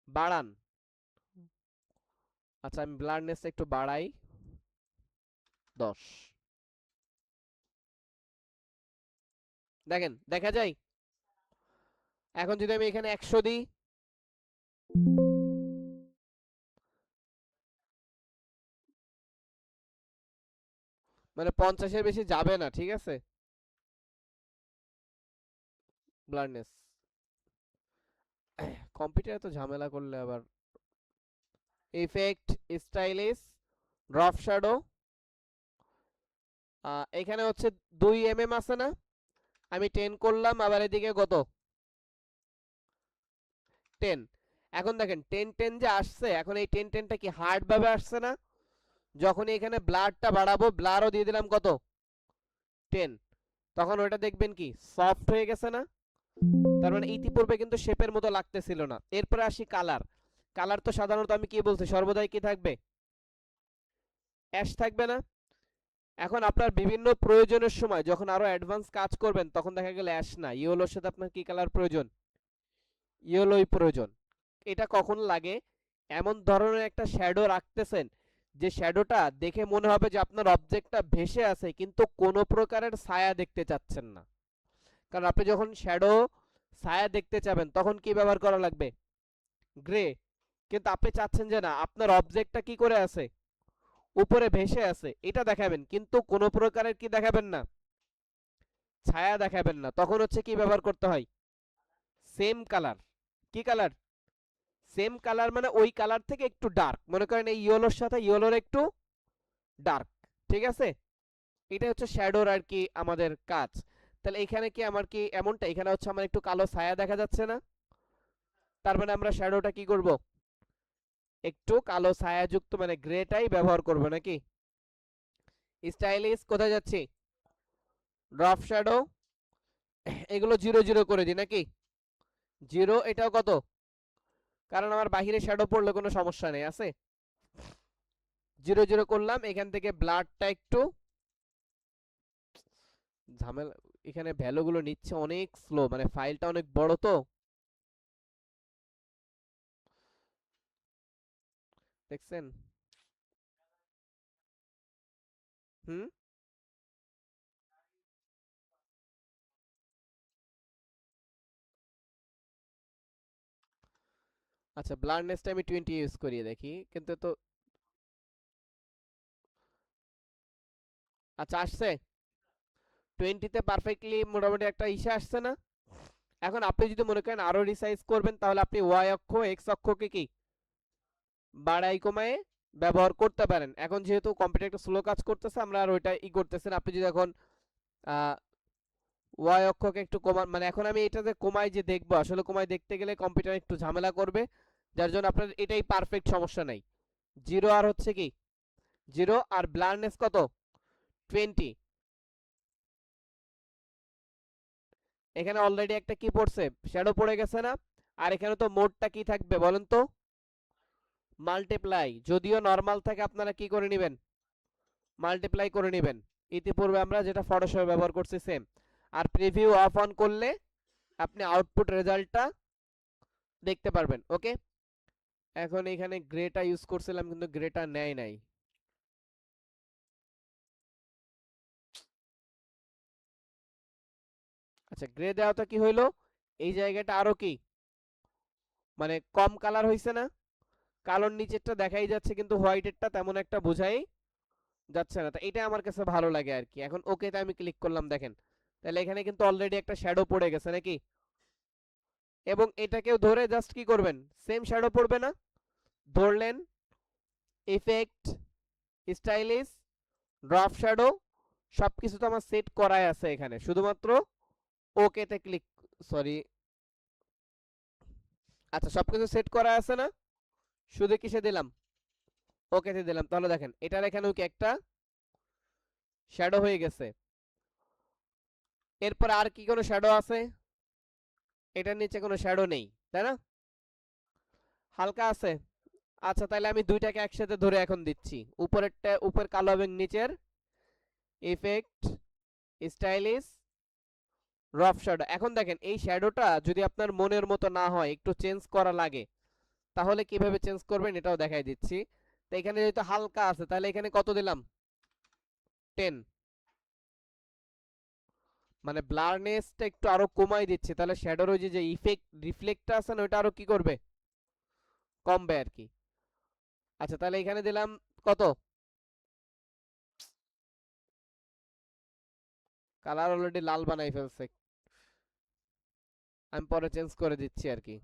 বাড়ান। আচ্ছা আমি ব্লারনেস একটু বাড়াই 10। দেখেন দেখা যায়। এখন যদি আমি এখানে 100 দিই, মানে 50-এর বেশি যাবে না, ঠিক আছে? ব্লারনেস কম্পিউটারে তো ঝামেলা করলে আবার। ইফেক্ট, স্টাইলিশ, ড্রপ শ্যাডো, এখানে হচ্ছে 2 mm আছে না, আমি 10 করলাম, আবার এদিকে কত, 10। এখন দেখেন 10-10 যে আসছে, এখন এই 10-10টা কি হার্ড ভাবে আসছে না? যখন এখানে ব্লারটা বাড়াবো, ব্লারও দিয়ে দিলাম কত, 10, তখন ওটা দেখবেন কি সফট হয়ে গেছে না? তার মানে ইতিপূর্বে কিন্তু শেপের মতো লাগতেছিল না। এরপরে আসি কালার। কালার তো সাধারণত আমি কি বলছি, সর্বদাই কি থাকবে, অ্যাশ থাকবে না? এখন আপনার বিভিন্ন প্রয়োজনের সময় যখন আরো অ্যাডভান্স কাজ করবেন, তখন দেখা গেল অ্যাশ না, ইয়েলোর সাথে আপনার কি কালার প্রয়োজন, ইয়েলোই প্রয়োজন। এটা কখন লাগে, এমন ধরনের একটা শ্যাডো রাখতেছেন যে শ্যাডোটা দেখে মনে হবে যে আপনার অবজেক্টটা ভেসে আছে, কিন্তু কোনো প্রকারের ছায়া দেখতে চাচ্ছেন না। কারণ আপনি যখন শ্যাডো ছায়া দেখতে চাবেন তখন কি ব্যবহার করা লাগবে, গ্রে। কিন্তু আপনি চাচ্ছেন যে না, আপনার অবজেক্টটা কি করে আছে, উপরে ভেসে আছে, এটা দেখাবেন, কিন্তু কোনো প্রকারের কি দেখাবেন না, ছায়া দেখাবেন না। তখন হচ্ছে কি ব্যবহার করতে হয়, সেম কালার। কি কালার, সেম কালার, মানে ওই কালার থেকে একটু ডার্ক, মনে করেন এই ইয়েলোর সাথে ইয়েলোর একটু ডার্ক, ঠিক আছে? এটা হচ্ছে শ্যাডোর আর কি আমাদের কাজ। তাহলে এখানে কি আমার কি এমনটা, এখানে হচ্ছে আমার একটু কালো ছায়া দেখা যাচ্ছে না? তার মানে আমরা শ্যাডোটা কি করব, একটু কালো ছায়াযুক্ত মানে গ্রেটাই ব্যবহার করব নাকি? স্টাইলিশ কোথায় যাচ্ছি, ড্রপ শ্যাডো, এগুলো 0 0 করে দিই নাকি, 0। এটাও কত, কারণ আমার বাহিরে শ্যাডো পড়লে কোনো সমস্যা নেই, আছে 0 0 করলাম। এখান থেকে ব্লাডটা একটু ঝামেলা, এখানে ভ্যালুগুলো নিচ্ছে অনেক স্লো, মানে ফাইলটা অনেক বড় তো, দেখছেন? হুম। আচ্ছা ব্লারনেসটা আমি 20 ইউজ করিয়ে দেখি, কিন্তু তো আচ্ছা আসছে 20-তে পারফেক্টলি মোটামুটি একটা ইসে আসছে না? এখন আপনি যদি মনে করেন আরো রিসাইজ করবেন, তাহলে আপনি ওয়াই অক্ষ এক্স অক্ষকে কি বাড়াই কমায় ব্যবহার করতে পারেন। এখন যেহেতু কম্পিউটার একটু স্লো কাজ করতেছে, আমরা আর ওইটা করতেছেন। আপনি যদি এখন ওয়াই অক্ষকে একটু কমান, মানে এখন আমি এটা যে কমাই যে দেখবো, আসলে কমাই দেখতে গেলে কম্পিউটার একটু ঝামেলা করবে, যার জন্য আপনার এটাই পারফেক্ট, সমস্যা নাই। 0 আর হচ্ছে কি 0 আর ব্লারনেস কত, 20। এখানে অলরেডি একটা কি পড়ছে, শ্যাডো পড়ে গেছে না? আর এখানে তো মোডটা কি থাকবে বলেন তো, মাল্টিপ্লাই। যদিও নরমাল থাকে আপনারা কি করে নেবেন, মাল্টিপ্লাই করে নেবেন। ইতিপূর্বে আমরা যেটা ফটোশপে ব্যবহার করছি সেম। আর প্রিভিউ অফ অন করলে আপনি আউটপুট রেজাল্টটা দেখতে পারবেন। ওকে, এখন এখানে গ্রেটা ইউজ করছিলাম কিন্তু গ্রেটা নেয় নাই। আচ্ছা গ্রে দেওয়াটা কি হইলো, এই জায়গাটা আরো কি মানে কম কালার হইছে না? কালোর নিচেরটা দেখাই যাচ্ছে কিন্তু হোয়াইটেরটা তেমন একটা বোঝাই যাচ্ছে না। তো এটা আমার কাছে ভালো লাগে আর কি। এখন ওকেতে আমি ক্লিক করলাম, দেখেন তাহলে এখানে কিন্তু অলরেডি একটা শ্যাডো পড়ে গেছে নাকি? এবং এটাকেও ধরে জাস্ট কি করবেন, সেম শ্যাডো পড়বে না, ধরলেন, ইফেক্ট, স্টাইলিশ, ড্রপ শ্যাডো, সবকিছু তো আমার সেট করাই আছে এখানে, শুধুমাত্র ওকেতে ক্লিক, সরি, আচ্ছা সবকিছু সেট করা আছে না, শুধু কিসে দিলাম, ওকেতে দিলাম। তাহলে দেখেন এটার এখানেও কি একটা শ্যাডো হয়ে গেছে। এরপর আর কি কোনো শ্যাডো আছে, এটার নিচে কোনো শ্যাডো নেই, তাই না? হালকা আছে, আচ্ছা তাহলে আমি দুইটাকে একসাথে ধরে এখন দিচ্ছি, উপরেরটা উপর কালো এবং নিচের ইফেক্ট স্টাইলিশ রফ শ্যাডো। এখন দেখেন এই শ্যাডোটা যদি আপনার মনের মতো না হয়, একটু চেঞ্জ করা লাগে, তাহলে কিভাবে চেঞ্জ করবেন এটাও দেখাই দিচ্ছি। তো এখানে যেহেতু হালকা আছে তাহলে এখানে কত দিলাম, 10। মানে ব্লারনেসটা একটু আরো কমাই দিচ্ছে, তাহলে শ্যাডোর ওই যে ইফেক্ট রিফ্লেক্টটা আছে না ওটা আরো কি করবে, কমবে আর কি। আচ্ছা তাহলে এখানে দিলাম কত, কালার অলরেডি লাল বানাই ফেলছে, আমি পরে চেঞ্জ করে দিচ্ছি আর কি।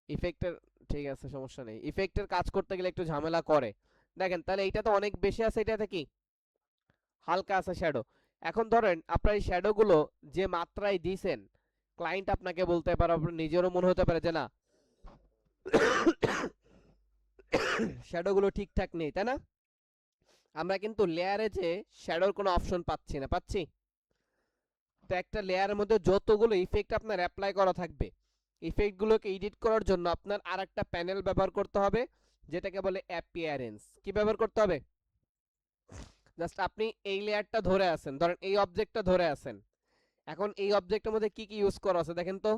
ইফেক্টের, ঠিক আছে সমস্যা নেই, ইফেক্টের কাজ করতে গেলে একটু ঝামেলা করে। দেখেন তাহলে এইটা তো অনেক বেশি আছে, এটাতে কি হালকা আছে শ্যাডো। এখন ধরেন আপনার এই শ্যাডো গুলো যে মাত্রায় দিছেন, ক্লায়েন্ট আপনাকে বলতে পারে, আপনার নিজেরও মনে হতে পারে যে না শ্যাডো গুলো ঠিকঠাক নেই, তাই না? আমরা কিন্তু লেয়ারে যে শ্যাডোর কোনো অপশন পাচ্ছি না, পাচ্ছি? তো একটা লেয়ারের মধ্যে যতগুলো ইফেক্ট আপনার অ্যাপ্লাই করা থাকবে, ইফেক্টগুলোকে এডিট করার জন্য আপনার আর একটা প্যানেল ব্যবহার করতে হবে, যেটাকে বলে অ্যাপিয়ারেন্স। কি ব্যবহার করতে হবে? জাস্ট আপনি এই লেয়ারটা ধরে আছেন, ধরেন এই অবজেক্টটা ধরে আছেন, এখন এই অবজেক্টের মধ্যে কি কি ইউজ করা আছে দেখেন তো,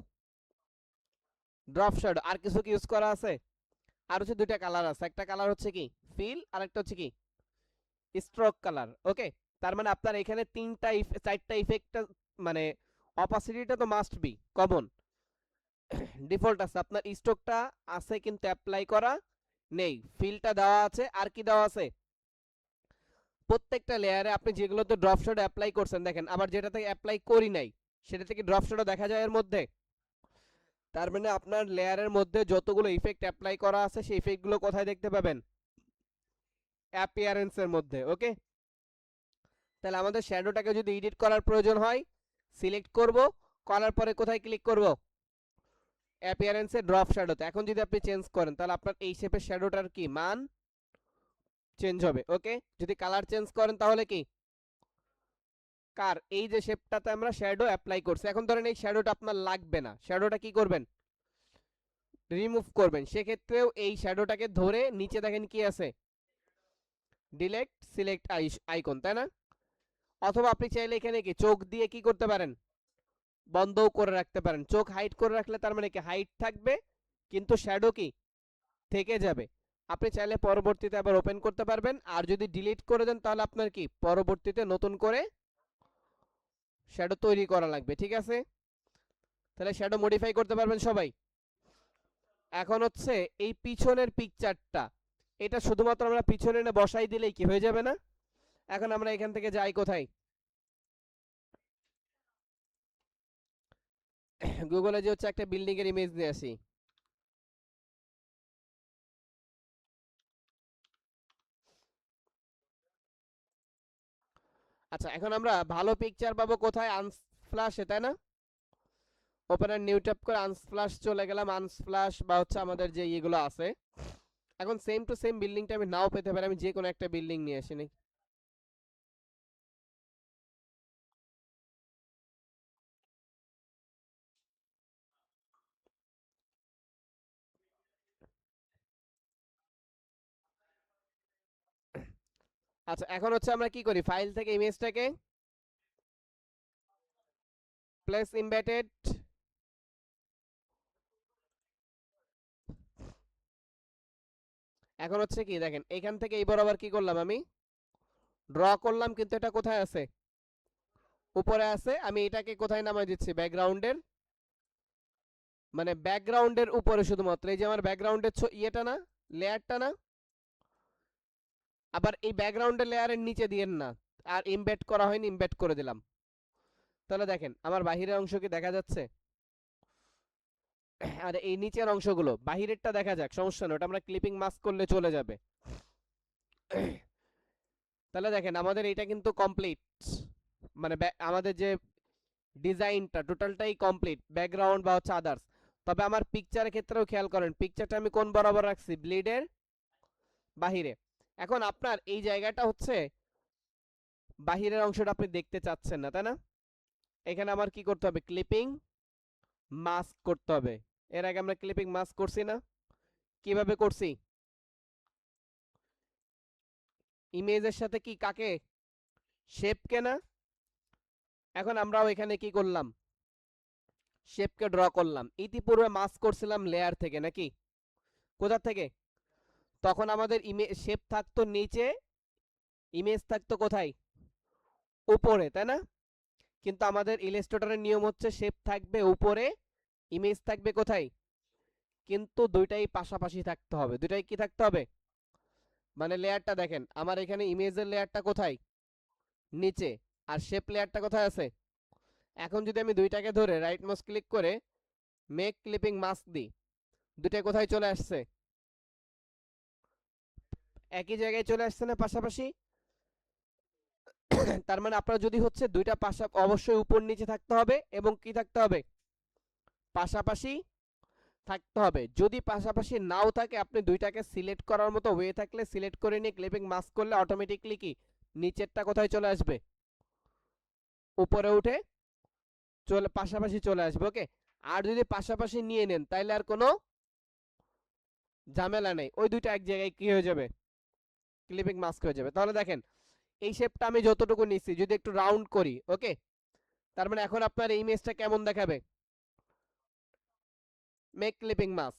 ড্রপ শ্যাডো, আর কিছু কি ইউজ করা আছে? আর হচ্ছে দুইটা কালার আছে, একটা কালার হচ্ছে কি ফিল, আর একটা হচ্ছে কি স্ট্রোক কালার। ওকে, তার মানে আপনার এখানে তিনটা চারটা ইফেক্টটা, মানে অপাসিটিটা তো মাস্ট বি কমন, ডিফল্ট আছে, আপনার স্ট্রোকটা আছে কিন্তু অ্যাপ্লাই করা নেই, ফিলটা দেওয়া আছে, আর কি দেওয়া আছে, প্রত্যেকটা লেয়ারে আপনি যেগুলোতে ড্রপ শ্যাডো অ্যাপ্লাই করছেন দেখেন, আবার যেটা থেকে অ্যাপ্লাই করি নাই সেটা থেকে ড্রপ শ্যাডো দেখা যায় এর মধ্যে। তার মানে আপনার লেয়ারের মধ্যে যতগুলো ইফেক্ট অ্যাপ্লাই করা আছে সেই ইফেক্টগুলো কোথায় দেখতে পাবেন, অ্যাপিয়ারেন্সের মধ্যে। ওকে, তাহলে আমাদের শ্যাডোটাকে যদি এডিট করার প্রয়োজন হয়, সিলেক্ট করব, করার পরে কোথায় ক্লিক করব, অ্যাপিয়ারেন্সে ড্রপ শ্যাডোতে। এখন যদি আপনি চেঞ্জ করেন তাহলে আপনার এই শেপের শ্যাডোটার কি মান চেঞ্জ হবে। ওকে, যদি কালার চেঞ্জ করেন তাহলে কি, কার এই যে শেপটাতে আমরা শ্যাডো অ্যাপ্লাই করছি, এখন ধরেন এই শ্যাডোটা আপনার লাগবে না, শ্যাডোটা কি করবেন, রিমুভ করবেন, সেক্ষেত্রেও এই শ্যাডোটাকে ধরে নিচে দেখেন কি আছে, ডিলেক্ট সিলেক্ট আইকন, তাই না? অথবা আপনি চাইলে এখানে কি চোখ দিয়ে কি করতে পারেন, বন্ধও করে রাখতে পারেন। চোখ হাইড করে রাখলে তার মানে কি হাইড থাকবে কিন্তু শ্যাডো কি থেকে যাবে। আপনি চাইলে পরবর্তীতে আবার ওপেন করতে পারবেন, আর যদি ডিলিট করে দেন তাহলে আপনার কি পরবর্তীতে নতুন করে শ্যাডো তৈরি করা লাগবে। ঠিক আছে, তাহলে শ্যাডো মডিফাই করতে পারবেন সবাই। এখন হচ্ছে এই পিছনের পিকচারটা, এটা শুধুমাত্র আমরা পিছনে এনে বসাই দিলেই কি হয়ে যাবে না? এখন আমরা এখান থেকে যাই কোথায়, গুগলে যে হচ্ছে একটা বিল্ডিং এর ইমেজ নিয়ে আসি। আচ্ছা এখন আমরা ভালো পিকচার পাবো কোথায়, আনস্প্লাশে, তাই না? ওপেনার নিউ ট্যাপ করে আনস্প্লাশ চলে গেলাম, আনস্প্লাশ বা হচ্ছে আমাদের যে ইয়েগুলো আছে। এখন সেম টু সেম বিল্ডিংটা আমি নাও পেতে পারি, আমি যে কোনো একটা বিল্ডিং নিয়ে আসি নাকি। আচ্ছা এখন হচ্ছে আমরা কি করি, ফাইল থেকে ইমেজটাকে প্লেস ইমবেডেড, এখন হচ্ছে কি দেখেন এখান থেকে এই বরাবর কি করলাম, আমি ড্র করলাম, কিন্তু এটা কোথায় আছে, উপরে আছে। আমি এটাকে কোথায় নামাই দিচ্ছি, ব্যাকগ্রাউন্ডের, মানে ব্যাকগ্রাউন্ডের উপরে, শুধুমাত্র এই যে আমার ব্যাকগ্রাউন্ডের ইয়েটা না, লেয়ারটা না, আবার এই ব্যাকগ্রাউন্ডের লেয়ারের নিচে দিয়েন না, আর ইমবেড করা হয়নি, ইমবেড করে দিলাম। তাহলে দেখেন আমার বাহিরের অংশ কি দেখা যাচ্ছে, আর এই নিচের অংশগুলো, বাহিরেরটা দেখা যাক, সমস্যা নেই, ওটা আমরা ক্লিপিং মাস্ক করলে চলে যাবে। তাহলে দেখেন আমাদের এটা কিন্তু কমপ্লিট, মানে আমাদের যে ডিজাইনটা টোটালটাই কমপ্লিট, ব্যাকগ্রাউন্ড বা হচ্ছে আদার্স। তবে আমার পিকচারের ক্ষেত্রেও খেয়াল করেন, পিকচারটা আমি কোন বরাবর রাখছি, ব্লিডের বাহিরে। এখন আপনার এই জায়গাটা হচ্ছে বাহিরের অংশটা আপনি দেখতে চাচ্ছেন না, তাই না? এখানে আমার কি করতে হবে, ক্লিপিং মাস্ক করতে হবে। এর আগে আমরা ক্লিপিং মাস্ক করছি না? কিভাবে করছি? ইমেজের সাথে কি কাকে, শেপকে না? এখন আমরাও এখানে কি করলাম, শেপকে ড্র করলাম। ইতিপূর্বে মাস্ক করছিলাম লেয়ার থেকে নাকি, কোথা থেকে? তখন আমাদের শেপ থাকতো নিচে, ইমেজ থাকতো কোথায়, উপরে, তাই না? কিন্তু আমাদের ইলাস্ট্রেটরের নিয়ম হচ্ছে শেপ থাকবে উপরে, ইমেজ থাকবে কোথায়? কিন্তু দুইটাই পাশাপাশি থাকতে হবে। দুইটাই কি থাকতে হবে, মানে লেয়ারটা দেখেন আমার এখানে ইমেজের লেয়ারটা কোথায়, নিচে, আর শেপ লেয়ারটা কোথায় আছে? এখন যদি আমি দুইটাকে ধরে রাইট মাউস ক্লিক করে মেক ক্লিপিং মাস্ক দিই, দুইটা কোথায় চলে আসছে, একই জায়গায় চলে আসছে না, পাশাপাশি? তার মানে আপনার যদি হচ্ছে দুইটা অবশ্যই উপর নিচে থাকতে হবে এবং কি থাকতে হবে, পাশাপাশি থাকতে হবে। যদি পাশাপাশি নাও থাকে, আপনি দুইটাকে সিলেক্ট করার মতো ওয়ে থাকলে সিলেক্ট করে নিয়ে ক্লিপিং মাস্ক করলে অটোমেটিকলি কি নিচেরটা কোথায় চলে আসবে, উপরে উঠে চলে পাশাপাশি চলে আসবে। ওকে, আর যদি পাশাপাশি নিয়ে নেন তাইলে আর কোনো ঝামেলা নেই, ওই দুইটা এক জায়গায় কি হয়ে যাবে, ক্লিপিং মাস্ক হয়ে যাবে। তাহলে দেখেন এই শেপটা আমি যতটুকু নিচ্ছি যদি একটু রাউন্ড করি, ওকে, তার মানে এখন আপনার এই ইমেজটা কেমন দেখাবে, মেক ক্লিপিং মাস্ক।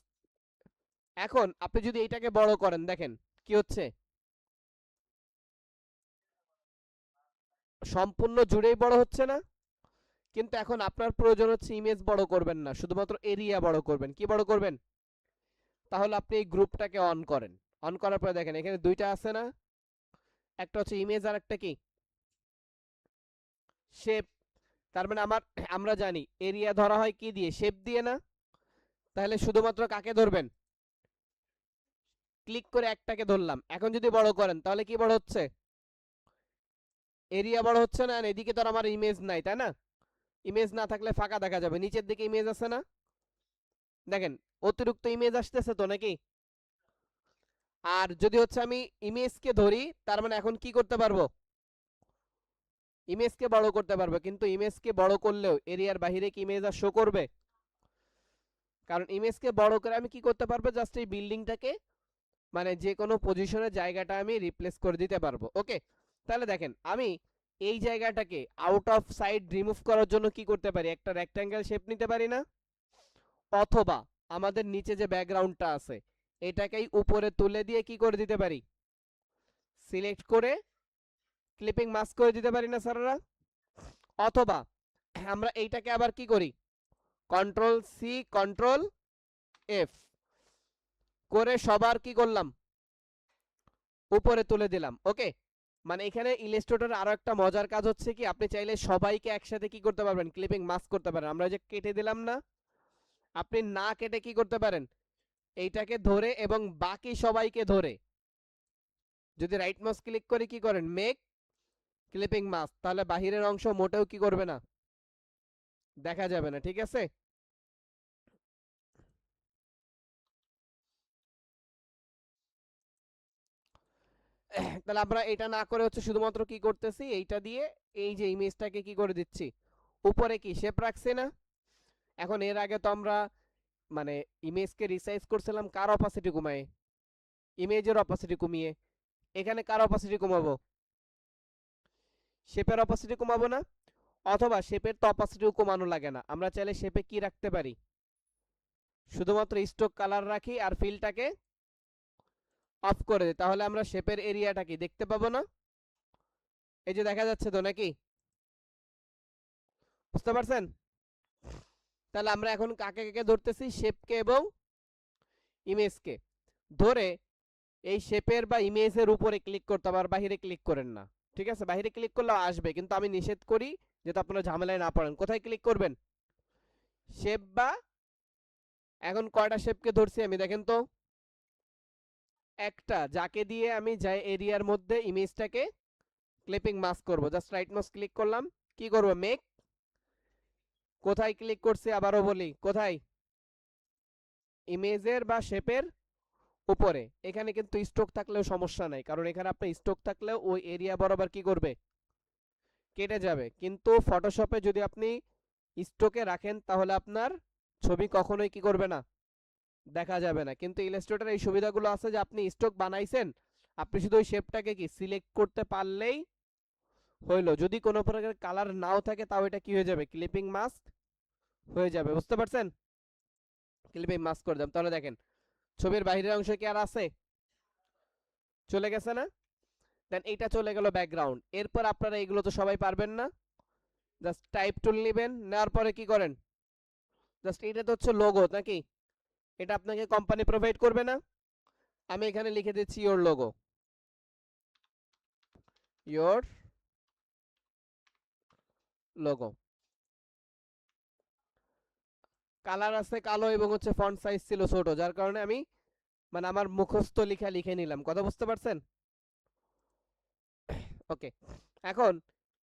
এখন আপনি যদি এইটাকে বড় করেন, দেখেন কি হচ্ছে, সম্পূর্ণ জুড়েই বড় হচ্ছে না? কিন্তু এখন আপনার প্রয়োজন হচ্ছে ইমেজ বড় করবেন না, শুধুমাত্র এরিয়া বড় করবেন। কি বড় করবেন? তাহলে আপনি এই গ্রুপটাকে অন করেন। অন করার পরে দেখেন এখানে দুইটা আছে না, একটা হচ্ছে ইমেজ আর একটা কি, শেপ। তার মানে আমরা জানি এরিয়া ধরা হয় কি দিয়ে, শেপ দিয়ে না? তাহলে শুধুমাত্র কাকে ধরবেন, ক্লিক করে একটাকে ধরলাম। এখন যদি বড় করেন তাহলে কি বড় হচ্ছে, এরিয়া বড় হচ্ছে না? এদিকে তো আর আমার ইমেজ নাই, তাই না? ইমেজ না থাকলে ফাঁকা দেখা যাবে, নিচের দিকে ইমেজ আছে না, দেখেন অতিরিক্ত ইমেজ আসতেছে তো নাকি? আর যদি হচ্ছে আমি ইমেজকে ধরি, তার মানে এখন কি করতে পারবো, ইমেজকে বড় করতে পারবো। কিন্তু ইমেজকে বড় করলেও এরিয়ার বাইরে কি ইমেজ আর শো করবে? কারণ ইমেজকে বড় করে আমি কি করতে পারবো, জাস্ট এই বিল্ডিংটাকে মানে যে কোনো পজিশনের জায়গাটা আমি রিপ্লেস করে দিতে পারবো। ওকে, তাহলে দেখেন আমি এই জায়গাটাকে আউট অফ সাইড রিমুভ করার জন্য কি করতে পারি, একটা রেক্ট্যাঙ্গেল শেপ নিতে পারি না? অথবা আমাদের নিচে যে ব্যাকগ্রাউন্ডটা আছে এটাকেই উপরে তুলে দিয়ে কি করে দিতে পারি, সিলেক্ট করে ক্লিপিং মাস্ক করে দিতে পারি না স্যাররা? অথবা আমরা এইটাকে আবার কি করি, কন্ট্রোল সি কন্ট্রোল এফ করে সবার কি করলাম, উপরে তুলে দিলাম। ওকে, মানে এখানে ইলাস্ট্রেটর আরো একটা মজার কাজ হচ্ছে কি, আপনি চাইলে সবাইকে একসাথে কি করতে পারবেন, ক্লিপিং মাস্ক করতে পারেন। আমরা যে কেটে দিলাম না, আপনি না কেটে কি করতে পারেন, এইটাকে ধরে এবং বাকি সবাইকে ধরে যদি রাইট মাউস ক্লিক করে কি করেন, মেক ক্লিপিং মাস্ক, তাহলে বাহিরের অংশ মোটেও কি করবে না, দেখা যাবে না। ঠিক আছে, তাহলে আমরা এটা না করে হচ্ছে শুধুমাত্র কি করতেছি, এইটা দিয়ে এই যে ইমেজটাকে কি করে দিচ্ছি, উপরে কি শেপ রাখছি না? এখন এর আগে তো আমরা মানে ইমেজকে রিসাইজ করছিলাম কার অপাসিটি কমায়, ইমেজের অপাসিটি কমিয়ে। এখানে কার অপাসিটি কমাবো, শেপের অপাসিটি কমাবো না? অথবা শেপের তো অপাসিটিও কমানো লাগে না, আমরা চাইলে শেপে কি রাখতে পারি, শুধুমাত্র স্ট্রোক কালার রাখি আর ফিলটাকে অফ করে দিই, তাহলে আমরা শেপের এরিয়াটা কি দেখতে পাবো না? এই যে দেখা যাচ্ছে তো নাকি, বুঝতে পারছেন? তাহলে আমরা এখন কাকে কাকে ধরতেছি, শেপকে এবং ইমেজকে ধরে এই শেপের বা ইমেজের উপরে ক্লিক করতে হবে, আর বাহিরে ক্লিক করেন না। ঠিক আছে, বাহিরে ক্লিক করলে আসবে, কিন্তু আমি নিষেধ করি যাতে আপনারা ঝামেলায় না পড়েন। কোথায় ক্লিক করবেন, শেপ বা, এখন কয়টা শেপকে ধরছি আমি দেখেন তো, একটা, যাকে দিয়ে আমি যাই এরিয়ার মধ্যে ইমেজটাকে ক্লিপিং মাস্ক করব, জাস্ট রাইট মাউস ক্লিক করলাম, কি করব, মেক, কোথায় ক্লিক করছি আবারও বলি, কোথায়, ইমেজের বা শেপের উপরে। এখানে কিন্তু স্ট্রোক থাকলেও সমস্যা নাই, কারণ এখানে আপনার স্ট্রোক থাকলেও ওই এরিয়া বরাবর কি করবে, কেটে যাবে, কিন্তু ফটোশপে যদি আপনি স্টকে রাখেন তাহলে আপনার ছবি কখনোই কি করবে না, দেখা যাবে না। কিন্তু ইলাস্ট্রেটর এই সুবিধাগুলো আছে যে আপনি স্টক বানাইছেন, আপনি শুধু ওই শেপটাকে কি সিলেক্ট করতে পারলেই হইলো। যদি কোনো প্রকার কালার নাও থাকে তাও এটা কি হয়ে যাবে, ক্লিপিং মাস্ক হয়ে যাবে। বুঝতে পারছেন? ক্লিপিং মাস্ক করে দাম। তাহলে দেখেন ছবির বাইরের অংশ কি আর আছে, চলে গেছে না? দেন এটা চলে গেল ব্যাকগ্রাউন্ড। এরপর আপনারা এগুলো তো সবাই পারবেন না, জাস্ট টাইপ টুল নেবেন, নেওয়ার পরে কি করেন, জাস্ট এটা তো হচ্ছে লোগো নাকি, এটা আপনাকে কোম্পানি প্রোভাইড করবে না। আমি এখানে লিখে দিচ্ছি your logo, your logo. Colour আছে কালো এবং হচ্ছে ফন্ট সাইজ ছিল ছোট, যার কারণে আমি মানে আমার মুখস্থ লেখা লিখে নিলাম। কথা বুঝতে পারছেন? ওকে, এখন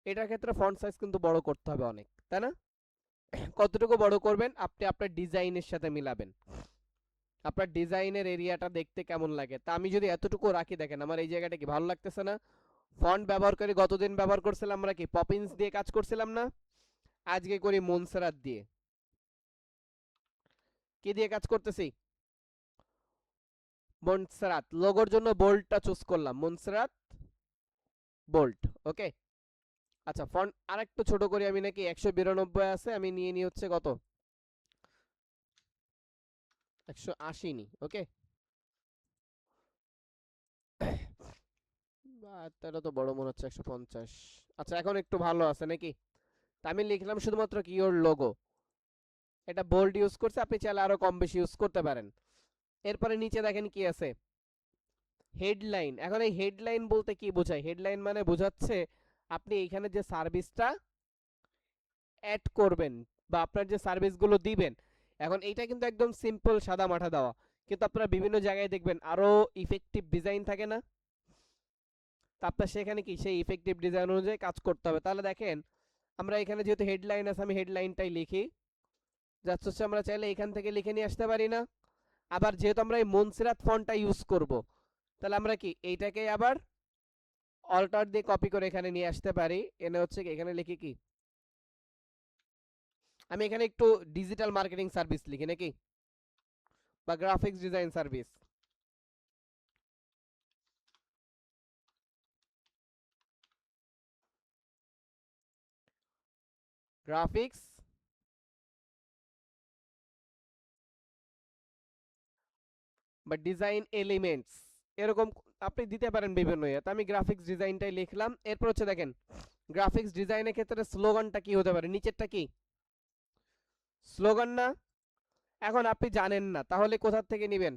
এটার ক্ষেত্রে ফন্ট সাইজ কিন্তু বড় করতে হবে অনেক, তাই না? কতটুকু বড় করবেন আপনি আপনার ডিজাইনের সাথে মিলাবেন, আপনার ডিজাইনের এরিয়াটা দেখতে কেমন লাগে। তা আমি যদি এতটুকু রাখি, দেখেন আমার এই জায়গাটা কি ভালো লাগতেছে না? ফন্ট ব্যবহার করে গতদিন ব্যবহার করছিলাম আমরা কি পপিন্স দিয়ে কাজ করছিলাম না, আজকে করি মনসেরাত দিয়ে। কি দিয়ে কাজ করতেছি? মনসেরাত। লোগোর জন্য বোল্ডটা চুজ করলাম, মনসেরাত বোল্ড। ওকে, আচ্ছা ফন্ট আরেকটু ছোট করি আমি, নাকি 192 আছে, আমি নিয়ে নি হচ্ছে কত, 180 নি। ওকে, এটা তো বড় মনে হচ্ছে, 150। আচ্ছা এখন একটু ভালো আছে নাকি? তা আমি লিখলাম শুধুমাত্র কি ওর লোগো, এটা বোল্ড ইউজ করছে, আপনি চাইলে আরো কম বেশি ইউজ করতে পারেন। এরপরে নিচে দেখেন কি আছে, হেডলাইন। এখন এই হেডলাইন বলতে কি বোঝায়? হেডলাইন মানে বোঝাচ্ছে আপনি এইখানে যে সার্ভিসটা অ্যাড করবেন বা আপনার যে সার্ভিসগুলো দিবেন। এখন এইটা কিন্তু একদম সিম্পল সাদা মাঠা দেওয়া, কিন্তু আপনারা বিভিন্ন জায়গায় দেখবেন আরো ইফেক্টিভ ডিজাইন থাকে না, তা আপনার সেখানে কি সেই ইফেক্টিভ ডিজাইন অনুযায়ী কাজ করতে হবে। তাহলে দেখেন আমরা এখানে যেহেতু হেডলাইন আছে, আমি হেডলাইনটাই লিখি, যাচ্ছে হচ্ছে আমরা চাইলে এখান থেকে লিখে নিয়ে আসতে পারি না। আবার যেহেতু আমরা এই মনসিরাত ফন্টটা ইউজ করব, তাহলে আমরা কি এইটাকে আবার অল্টার দিয়ে কপি করে এখানে নিয়ে আসতে পারি। এনে হচ্ছে কি এখানে লিখি কি, আমি এখানে একটু ডিজিটাল মার্কেটিং সার্ভিস লিখি নাকি, বা গ্রাফিক্স ডিজাইন সার্ভিস, গ্রাফিক্স বা ডিজাইন এলিমেন্টস, এরকম আপনি দিতে পারেন বিভিন্ন ইয়ে। তো আমি গ্রাফিক্স ডিজাইনটাই লিখলাম। এরপর হচ্ছে দেখেন গ্রাফিক্স ডিজাইনের ক্ষেত্রে স্লোগানটা কি হতে পারে, নিচেরটা কি স্লোগান না? এখন আপনি জানেন না তাহলে কোথা থেকে নেবেন?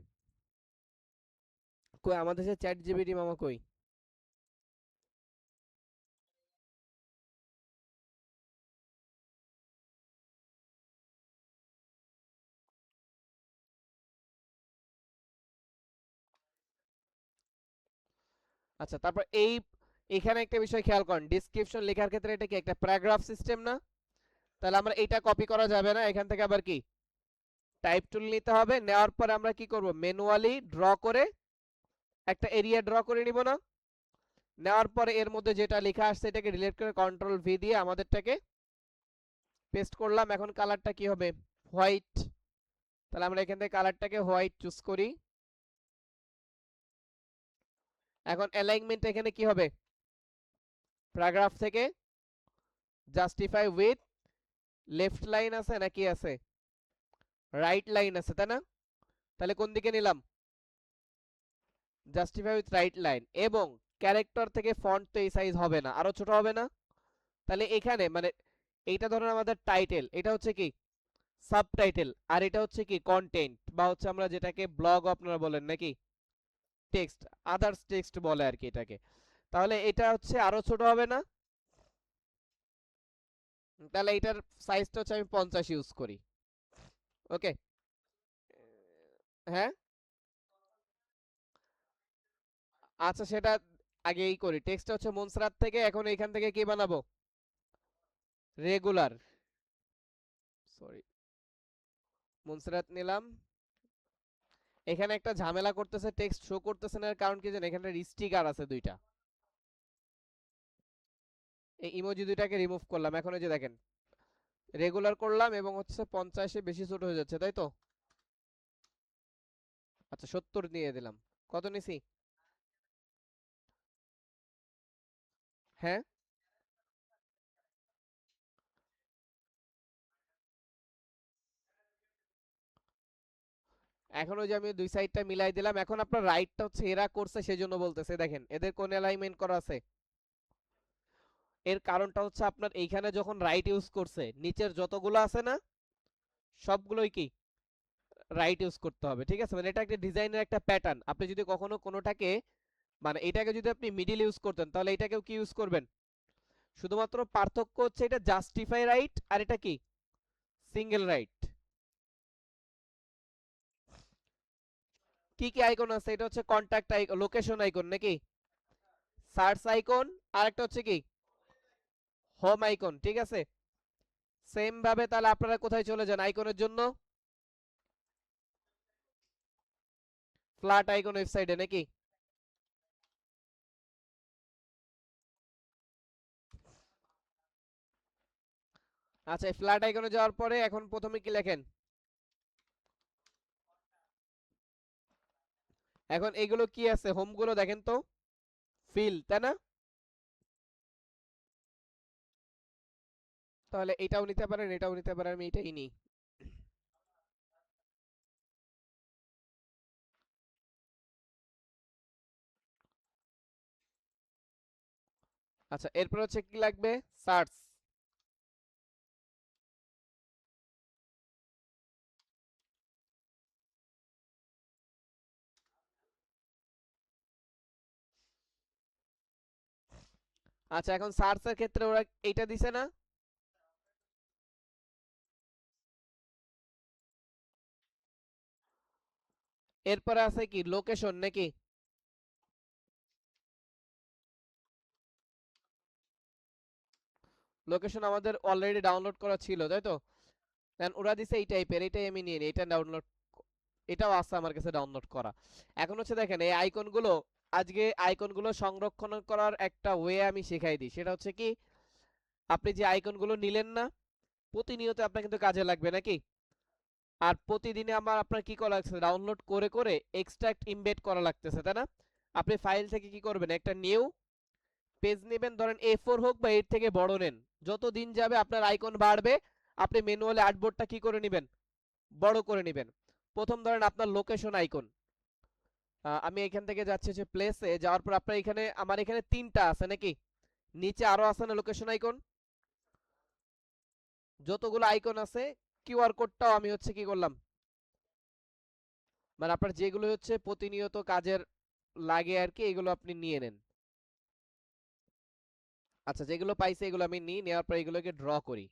কই আমাদের সে চ্যাট জিপিটি মামা কই? আচ্ছা তারপর এখানে একটা বিষয় খেয়াল করেন, ডিসক্রিপশন লেখার ক্ষেত্রে এটা কি একটা প্যারাগ্রাফ সিস্টেম না? তাহলে আমরা এটা কপি করা যাবে না, এখান থেকে আবার কি টাইপ টুল নিতে হবে। নেওয়ার পরে আমরা কি করব, ম্যানুয়ালি ড্র করে একটা এরিয়া ড্র করে নিব না? নেওয়ার পরে এর মধ্যে যেটা লেখা আসছে এটাকে ডিলিট করে কন্ট্রোল ভি দিয়ে আমাদেরটাকে পেস্ট করলাম। এখন কালারটা কি হবে, হোয়াইট। তাহলে আমরা এখান থেকে কালারটাকে হোয়াইট চুজ করি। এখন অ্যালাইনমেন্ট এখানে কি হবে, প্যারাগ্রাফ থেকে জাস্টিফাই উইথ লেফট লাইন আছে নাকি আছে, রাইট লাইন আছে, তাই না? তাহলে কোন দিকে নিলাম, জাস্টিফাই উইথ রাইট লাইন। এবং ক্যারেক্টার থেকে ফন্ট তো এই সাইজ হবে না, আরো ছোট হবে না? তাহলে এখানে মানে এইটা ধরুন আমাদের টাইটেল, এটা হচ্ছে কি সাবটাইটেল, আর এটা হচ্ছে কি কন্টেন্ট, বা হচ্ছে আমরা যেটাকে ব্লগ আপনারা বলেন নাকি, টেক্সট, আদার্স টেক্সট বলে আর কি এটাকে। তাহলে এটা হচ্ছে আরো ছোট হবে না? তাহলে এটার সাইজটা হচ্ছে আমি 50 ইউজ করি। ওকে, হ্যাঁ আচ্ছা সেটা আগেই করি। টেক্সটটা হচ্ছে মনসরাত থেকে, এখন এইখান থেকে কি বানাবো, রেগুলার, সরি মনসরাত নিলাম। এখানে একটা ঝামেলা করতেছে, টেক্সট শো করতেছে না, এর কারণ কি জানেন, এখানে স্টিকার আছে দুইটা। এই ইমোজি দুইটাকে রিমুভ করলাম, এখন এই যে দেখেন রেগুলার করলাম এবং হচ্ছে 50-এ বেশি ছোট হয়ে যাচ্ছে, তাই তো? আচ্ছা 70 নিয়ে দিলাম। কত নিছি? হ্যাঁ, এখন ওই যে আমি দুই সাইডটা মিলাই দিলাম। এখন আপনার রাইটটা হচ্ছে এরা করছে সেজন্য বলতেছে, দেখেন এদের কোন অ্যালাইনমেন্ট করা আছে। এর কারণটা হচ্ছে আপনার এইখানে যখন রাইট ইউজ করছে নিচের যতগুলো আছে না সবগুলোই কি রাইট ইউজ করতে হবে, ঠিক আছে? মানে এটা একটা ডিজাইনের একটা প্যাটার্ন। আপনি যদি কখনো কোনোটাকে মানে এটাকে যদি আপনি মিডিল ইউজ করতেন তাহলে এটাকেও কি ইউজ করবেন। শুধুমাত্র পার্থক্য হচ্ছে এটা জাস্টিফাই রাইট আর এটা কি সিঙ্গেল রাইট। কি কি আইকন আছে? এটা হচ্ছে কন্টাক্ট আইকন, লোকেশন আইকন নাকি সার্চ আইকন, আর একটা হচ্ছে কি হোম আইকন, ঠিক আছে? সেম ভাবে তাহলে আপনারা কোথায় চলে যান আইকনের জন্য? ফ্ল্যাট আইকন ওয়েবসাইটে নাকি? আচ্ছা এই ফ্ল্যাট আইকনে যাওয়ার পরে এখন প্রথমে কি লেখেন? এখন এগুলো কি আছে হোম গুলো দেখেন তো, ফিল, তাই না? তাহলে এটাও নিতে পারেন এটাও নিতে পারেন, আমি এটাই নিই। আচ্ছা এরপর হচ্ছে কি লাগবে? সার্চ। আচ্ছা এখন সার্চের ক্ষেত্রে ওরা এইটা দিছে না? এরপরে আছে কি লোকেশন নাকি? লোকেশন আমাদের অলরেডি ডাউনলোড করা ছিল, তাই তো? দেন ওরা দিছে এই টাইপের, এটাই আমি নিয়ে নিই, এটা ডাউনলোড, এটাও আছে আমার কাছে ডাউনলোড করা। এখন হচ্ছে দেখেন এই আইকনগুলো, আজকে আইকনগুলো সংরক্ষণ করার একটা ওয়ে আমি শেখাই দিই। সেটা হচ্ছে কি আপনি যে আইকনগুলো নিলেন না প্রতিনিয়ত আপনার কিন্তু কাজে লাগবে নাকি? আর প্রতিদিনে আমার আপনার কি করা লাগছে ডাউনলোড করে করে এক্সট্রাক্ট ইমবেড করা লাগতেছে, তাই না? আপনি ফাইল থেকে কি করবেন একটা নিউ পেজ নেবেন, ধরেন A4 হোক বা এর থেকে বড় নেন। যত দিন যাবে আপনার আইকন বাড়বে, আপনি ম্যানুয়ালি আর্টবোর্ডটা কি করে নেবেন বড় করে নেবেন। প্রথম ধরেন আপনার লোকেশন আইকন, আমি এখান থেকে যাচ্ছি হচ্ছে প্লেসে, যাওয়ার পর আপনার এখানে আমার এখানে তিনটা আছে নাকি, নিচে আরো আছে না লোকেশন আইকন? যতগুলো আইকন আছে কিউআর কোডটাও আমি হচ্ছে কি করলাম, মানে আপনার যেগুলো হচ্ছে প্রতিনিয়ত কাজের লাগে আর কি এগুলো আপনি নিয়ে নেন। আচ্ছা যেগুলো পাইছে এগুলো আমি নিই, নেওয়ার পর এগুলোকে ড্র করি।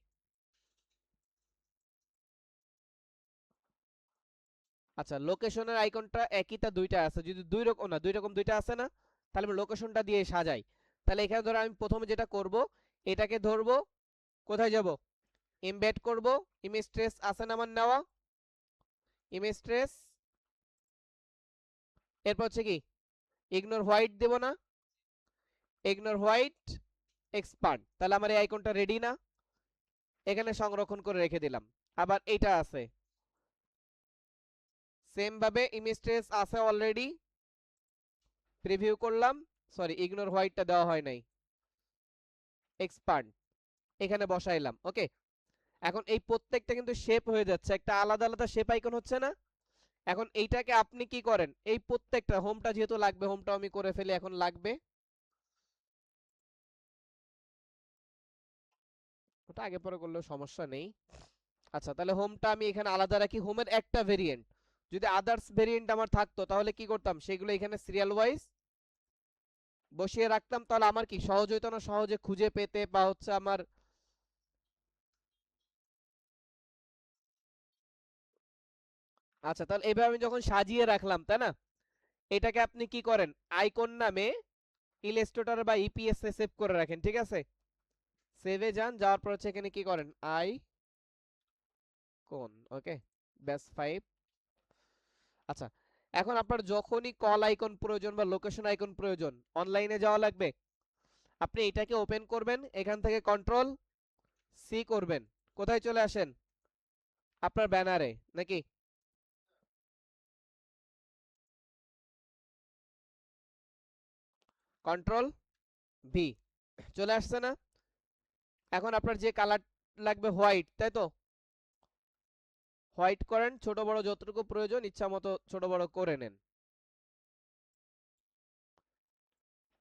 আচ্ছা লোকেশনের আইকনটা একইটা দুইটা আছে, যদি দুই রকম না দুই রকম দুইটা আছে না, তাহলে আমি লোকেশনটা দিয়ে সাজাই। তাহলে এখানে ধরো আমি প্রথমে যেটা করব এটাকে ধরবো, কোথায় যাব এমবেড করব, ইমেজ ট্রেস আছে না আমার নেওয়া, ইমেজ ট্রেস। এরপর হচ্ছে কি ইগনোর হোয়াইট দেব না, ইগনোর হোয়াইট এক্সপান্ড, তাহলে আমার এই আইকনটা রেডি না? এখানে সংরক্ষণ করে রেখে দিলাম। আবার এইটা আছে সেম ভাবে ইমেজ ট্রেস আছে অলরেডি, প্রিভিউ করলাম, সরি ইগনোর হোয়াইটটা দেওয়া হয় নাই, এক্সপান্ড এখানে বসাইলাম, ওকে। এখন এই প্রত্যেকটা কিন্তু শেপ হয়ে যাচ্ছে, একটা আলাদা আলাদা শেপ আইকন হচ্ছে না? এখন এইটাকে আপনি কি করেন এই প্রত্যেকটা হোমটা যেহেতু লাগবে হোমটা আমি করে ফেলি, এখন লাগবে ওটা আগে পরে করলেও সমস্যা নেই। আচ্ছা তাহলে হোমটা আমি এখানে আলাদা রাখি, হোমের একটা ভেরিয়েন্ট। যদি আদার্স ভেরিয়েন্ট আমার থাকতো তাহলে কি করতাম সেগুলো এখানে সিরিয়াল ওয়াইজ বসিয়ে রাখতাম, তাহলে আমার কি সহজ হইতো না সহজে খুঁজে পেতে বা হচ্ছে আমার। আচ্ছা তাহলে এভাবে আমি যখন সাজিয়ে রাখলাম তাই না, এটাকে আপনি কি করেন আইকন নামে ইলাস্ট্রেটর বা ইপিএস এ সেভ করে রাখেন, ঠিক আছে? সেভে যান, যাওয়ার পর হচ্ছে এখানে কি করেন আইকন, ওকে, ব্যাস 5। আচ্ছা এখন আপনার যখনই কল আইকন প্রয়োজন বা লোকেশন আইকন প্রয়োজন অনলাইনে যাওয়া লাগবে। আপনি এটাকে ওপেন করবেন, এখান থেকে কন্ট্রোল সি করবেন, কোথায় চলে আসেন, আপনার ব্যানারে নাকি, কন্ট্রোল ভি, চলে আসছে না? এখন আপনার যে কালার লাগবে হোয়াইট, তাই তো, হোয়াইট করেন, ছোট বড় যতটুকু প্রয়োজন ইচ্ছা মতো ছোট বড় করে নেন।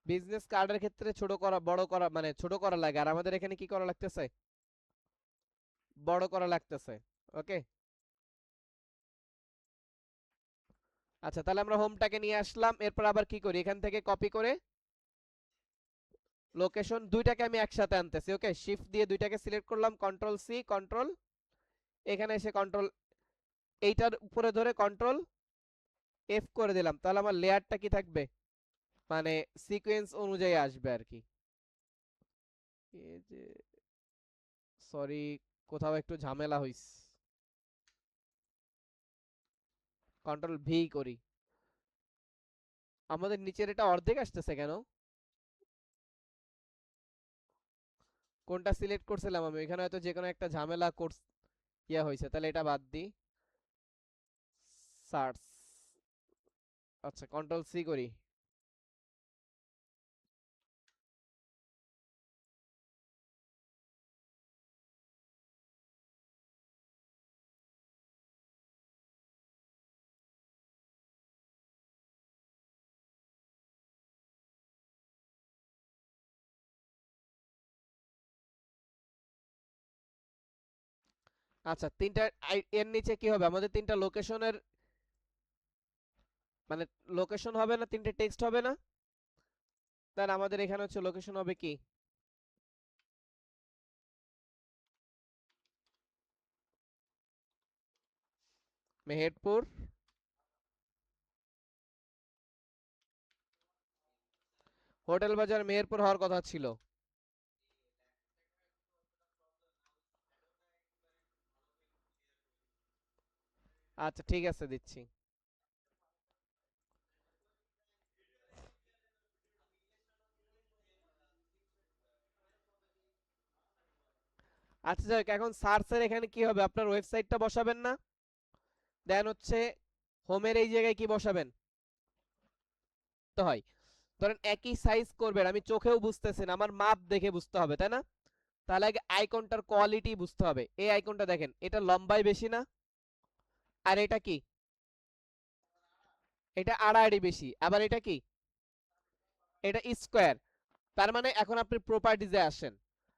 বিজনেস কার্ডের ক্ষেত্রে ছোট করা বড় করা মানে ছোট করা লাগে, আর আমাদের এখানে কি করা লাগতেছে, বড় করা লাগতেছে। ওকে, আচ্ছা তাহলে আমরা হোমটাকে নিয়ে আসলাম, এরপর আবার কি করি, এখান থেকে কপি করে লোকেশন দুইটাকে আমি একসাথে আনতেছি। ওকে, শিফট দিয়ে দুইটাকে সিলেক্ট করলাম, কন্ট্রোল সি, কন্ট্রোল, এখানে এসে কন্ট্রোল এইটার উপরে ধরে কন্ট্রোল এফ করে দিলাম, তাহলে আমার লেয়ারটা কি থাকবে, মানে সিকোয়েন্স অনুযায়ী আসবে আর কি। এই যে সরি, কোথাও একটু ঝামেলা হইছে, কন্ট্রোল ভি করি। আমাদের নিচের এটা অর্ধেক আসতেছে কেন, কোনটা সিলেক্ট করছিলাম আমি, এখানে হয়তো যে কোনো একটা ঝামেলা কোর্স ইয়া হয়েছে, তাহলে এটা বাদ দিই, সার্চ, আচ্ছা কন্ট্রোল সি করি। আচ্ছা তিনটা এর নিচে কি হবে, আমাদের তিনটা লোকেশনের মানে লোকেশন হবে না, তিনটে টেক্সট হবে না, তাহলে আমাদের এখানে হচ্ছে লোকেশন হবে কি, মেহেরপুর, হোটেল বাজার মেহেরপুর হওয়ার কথা ছিল। আচ্ছা ঠিক আছে, দিচ্ছি। আচ্ছা যাক, এখন সার্চের এখানে কি হবে, আপনার ওয়েবসাইটটা বসাবেন না, দেন হচ্ছে হোমের এই জায়গায় কি বসাবেন, তো হয়, ধরেন একই সাইজ করবেন, আমি চোখেও বুঝতেছি না, আমার মাপ দেখে বুঝতে হবে তাই না, তাহলে আগে আইকনটার কোয়ালিটি বুঝতে হবে। এই আইকনটা দেখেন, এটা লম্বাই বেশি না, আর এটা কি, এটা আড়াআড়ি বেশি, আবার এটা কি, এটা স্কোয়ার। তার মানে এখন আপনি প্রপার্টিজে আসেন,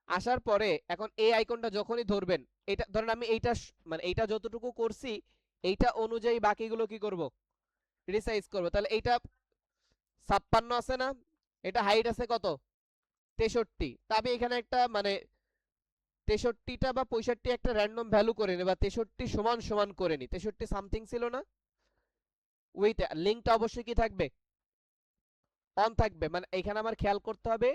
আসার পরে এখন এই আইকনটা যখনই ধরবেন, এটা ধরেন আমি এইটা মানে এইটা যতটুকু করছি এইটা অনুযায়ী বাকিগুলো কি করব, রিসাইজ করব, তাহলে এইটা 56 আছে না, এটা হাইট আছে কত, 63, তা আমি এখানে একটা মানে 63টা বা 65 একটা র্যান্ডম ভ্যালু করে নি, বা 63 সমান সমান করে নি, 63 সামথিং ছিল না, ওইট লিঙ্কটা অবশ্যই কি থাকবে, অন থাকবে, মানে এখানে আমার খেয়াল করতে হবে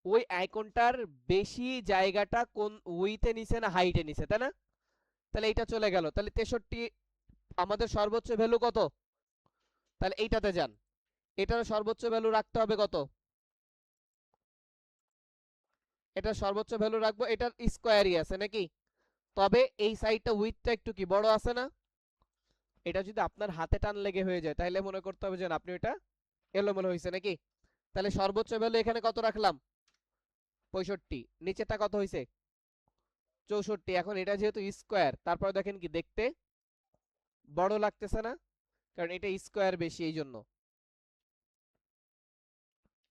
ওই আইকনটার বেশি জায়গাটা কোন উইতে নিছে না হাইটে নিছে, তাই না, তাহলে এইটা চলে গেল, তাহলে 63 আমাদের সর্বোচ্চ ভ্যালু কত, তাহলে এইটাতে যান, এটার সর্বোচ্চ ভ্যালু রাখতে হবে কত, এটা সর্বোচ্চ ভ্যালু রাখবো, এটার স্কোয়ারই আছে নাকি, তবে এই সাইডটা উইথটা একটু কি বড় আছে না, এটা যদি আপনার হাতে টান লেগে হয়ে যায় তাহলে মনে করতে হবে যে আপনি ওটা এলোমেলো হয়েছে নাকি, তাহলে সর্বোচ্চ ভ্যালু এখানে কত রাখলাম, 65, নিচেরটা কত হয়েছে, 64, এখন এটা যেহেতু স্কোয়ার তারপর দেখেন কি দেখতে বড় লাগতেছে না, কারণ এটা স্কোয়ার বেশি এই জন্য।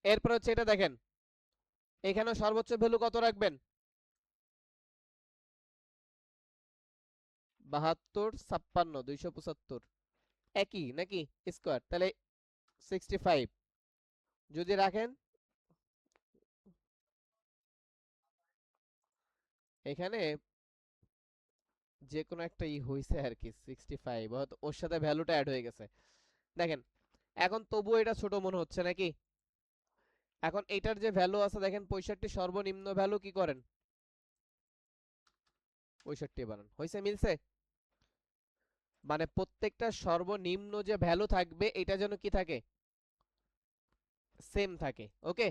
এরপর হচ্ছে এটা দেখেন, এখানে সর্বোচ্চ ভ্যালু কত রাখবেন, 72, 56, 275, একই নাকি, স্কোয়ার, তাহলে 65 যদি রাখেন, এখানে যে কোনো একটা হইছে আর কি, 65 হয়তো ওর সাথে ভ্যালুটা অ্যাড হয়ে গেছে, দেখেন এখন তবুও এটা ছোট মনে হচ্ছে নাকি, এখন এটার যে ভ্যালু আছে দেখেন 65, সর্বনিম্ন ভ্যালু কি করেন, 65 বানান, হয়েছে, মিলছে, মানে প্রত্যেকটা সর্বনিম্ন যে ভ্যালু থাকবে এটা যেন কি থাকে, সেম থাকে। ওকে,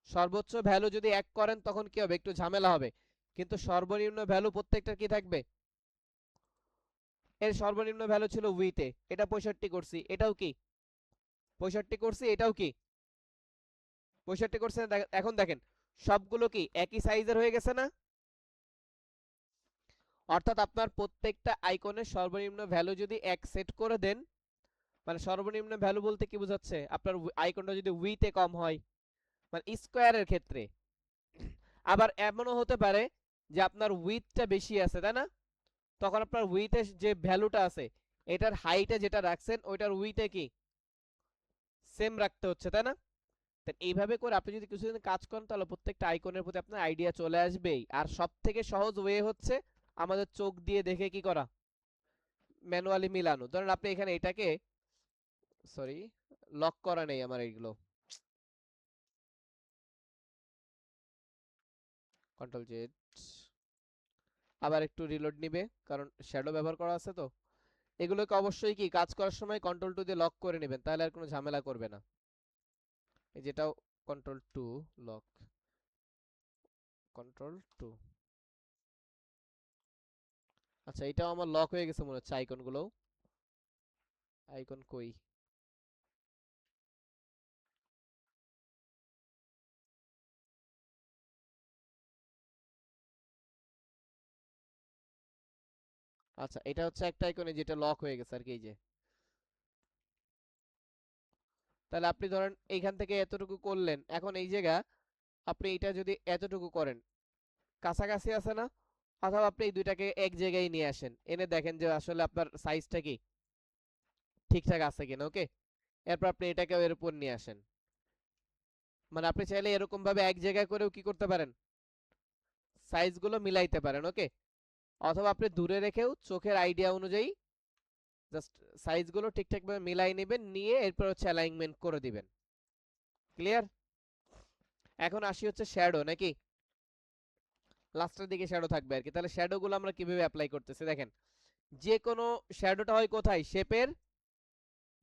সর্বোচ্চ ভ্যালু যদি 1 করেন তখন কি হবে, একটু ঝামেলা হবে, কিন্তু সর্বনিম্ন ভ্যালু প্রত্যেকটার কি থাকবে, এর সর্বনিম্ন ভ্যালু ছিল উইতে, এটা 65 করছি, এটাও কি 65 করছি, এটাও কি 65 করছে। এখন দেখেন সবগুলো কি একই সাইজের হয়ে গেছে না, অর্থাৎ আপনার প্রত্যেকটা আইকনের সর্বনিম্ন ভ্যালু যদি 1 সেট করে দেন, মানে সর্বনিম্ন ভ্যালু বলতে কি বোঝাচ্ছে, আপনার আইকনটা যদি উইতে কম হয়, মানে স্কোয়ারের ক্ষেত্রে। আবার এমনও হতে পারে যে আপনার উইথটা বেশি আছে, তাই না, তখন আপনার উইথে যে ভ্যালুটা আছে এটার হাইটে যেটা রাখছেন ওইটার উইথে কি সেম রাখতে হচ্ছে, তাই না। তো এইভাবে করে আপনি যদি কিছুদিন কাজ করেন তাহলে প্রত্যেকটা আইকনের প্রতি আপনার আইডিয়া চলে আসবেই। আর সব থেকে সহজ ওয়ে হচ্ছে আমাদের চোখ দিয়ে দেখে কি করা, ম্যানুয়ালি মিলানো। ধরেন আপনি এখানে এটাকে, সরি, লক করা নেই আমার এইগুলো, কন্ট্রোল জেড, আবার একটু রিলোড নিবে কারণ শ্যাডো ব্যবহার করা আছে তো। এগুলোকে অবশ্যই কি কাজ করার সময় কন্ট্রোল টু দিয়ে লক করে নেবেন, তাহলে আর কোনো ঝামেলা করবে না। এই যেটাও control two lock, control two. আচ্ছা এটাও আমার লক হয়ে গেছে মনে হচ্ছে, আইকনগুলো, আইকন কই, আচ্ছা এটা হচ্ছে একটা আইকনে যেটা লক হয়ে গেছে আর কি, এই যে। তাহলে আপনি ধরেন এইখান থেকে এতটুকু করলেন, এখন এই জায়গা আপনি এটা যদি এতটুকু করেন, কাছাকাছি আছে না, অথবা আপনি এই দুইটাকে এক জায়গায় নিয়ে আসেন, এনে দেখেন যে আসলে আপনার সাইজটা কি ঠিকঠাক আছে কিনা, ওকে। এরপর আপনি এটাকে এর উপর নিয়ে আসেন, মানে আপনি চাইলে এরকম ভাবে এক জায়গায় করেও কি করতে পারেন, সাইজগুলো মিলাইতে পারেন, ওকে। অথবা আপনি দূরে রেখেও চোখের আইডিয়া অনুযায়ী জাস্ট সাইজগুলো ঠিকঠাকভাবে মিলাই নেবেন, নিয়ে এরপর হচ্ছে অ্যালাইনমেন্ট করে দিবেন। ক্লিয়ার। এখন আসি হচ্ছে শ্যাডো, নাকি লাস্টের দিকে শ্যাডো থাকবে আর কি। তাহলে শ্যাডো গুলো আমরা কিভাবে অ্যাপ্লাই করতেছি দেখেন, যে কোনো শ্যাডোটা হয় কোথায়, শেপের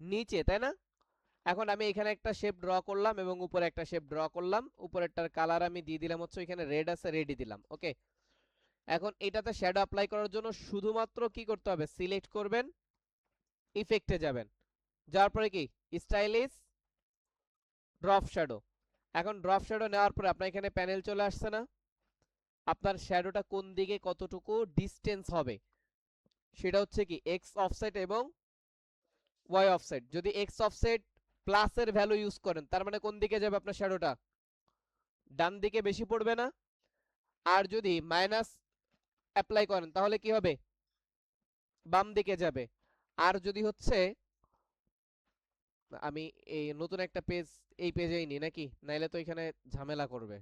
নিচে, তাই না। এখন আমি এখানে একটা শেপ ড্র করলাম এবং উপরে একটা শেপ ড্র করলাম, উপরেরটার কালার আমি দিয়ে দিলাম হচ্ছে এখানে রেড আছে, রেডই দিলাম, ওকে। এখন এটাতে শ্যাডো অ্যাপ্লাই করার জন্য শুধুমাত্র কি করতে হবে, সিলেক্ট করবেন, ইফেক্টে যাবেন, যাওয়ার পরে কি স্টাইলিশ ড্রপ শ্যাডো। এখন ড্রপ শ্যাডো নেওয়ার পরে আপনার এখানে প্যানেল চলে আসছে না, আপনার শ্যাডোটা কোন দিকে কতটুকু ডিসটেন্স হবে সেটা হচ্ছে কি এক্স অফসেট এবং ওয়াই অফসেট। যদি এক্স অফসেট প্লাসের ভ্যালু ইউজ করেন তার মানে কোন দিকে যাবে আপনার শ্যাডোটা, ডান দিকে বেশি পড়বে না। আর যদি মাইনাস অ্যাপ্লাই করেন তাহলে কি হবে, বাম দিকে যাবে। আর যদি হচ্ছে, আমি এই নতুন একটা পেজ, এই পেজেই নি নাকি, নাইলে তো এখানে ঝামেলা করবে।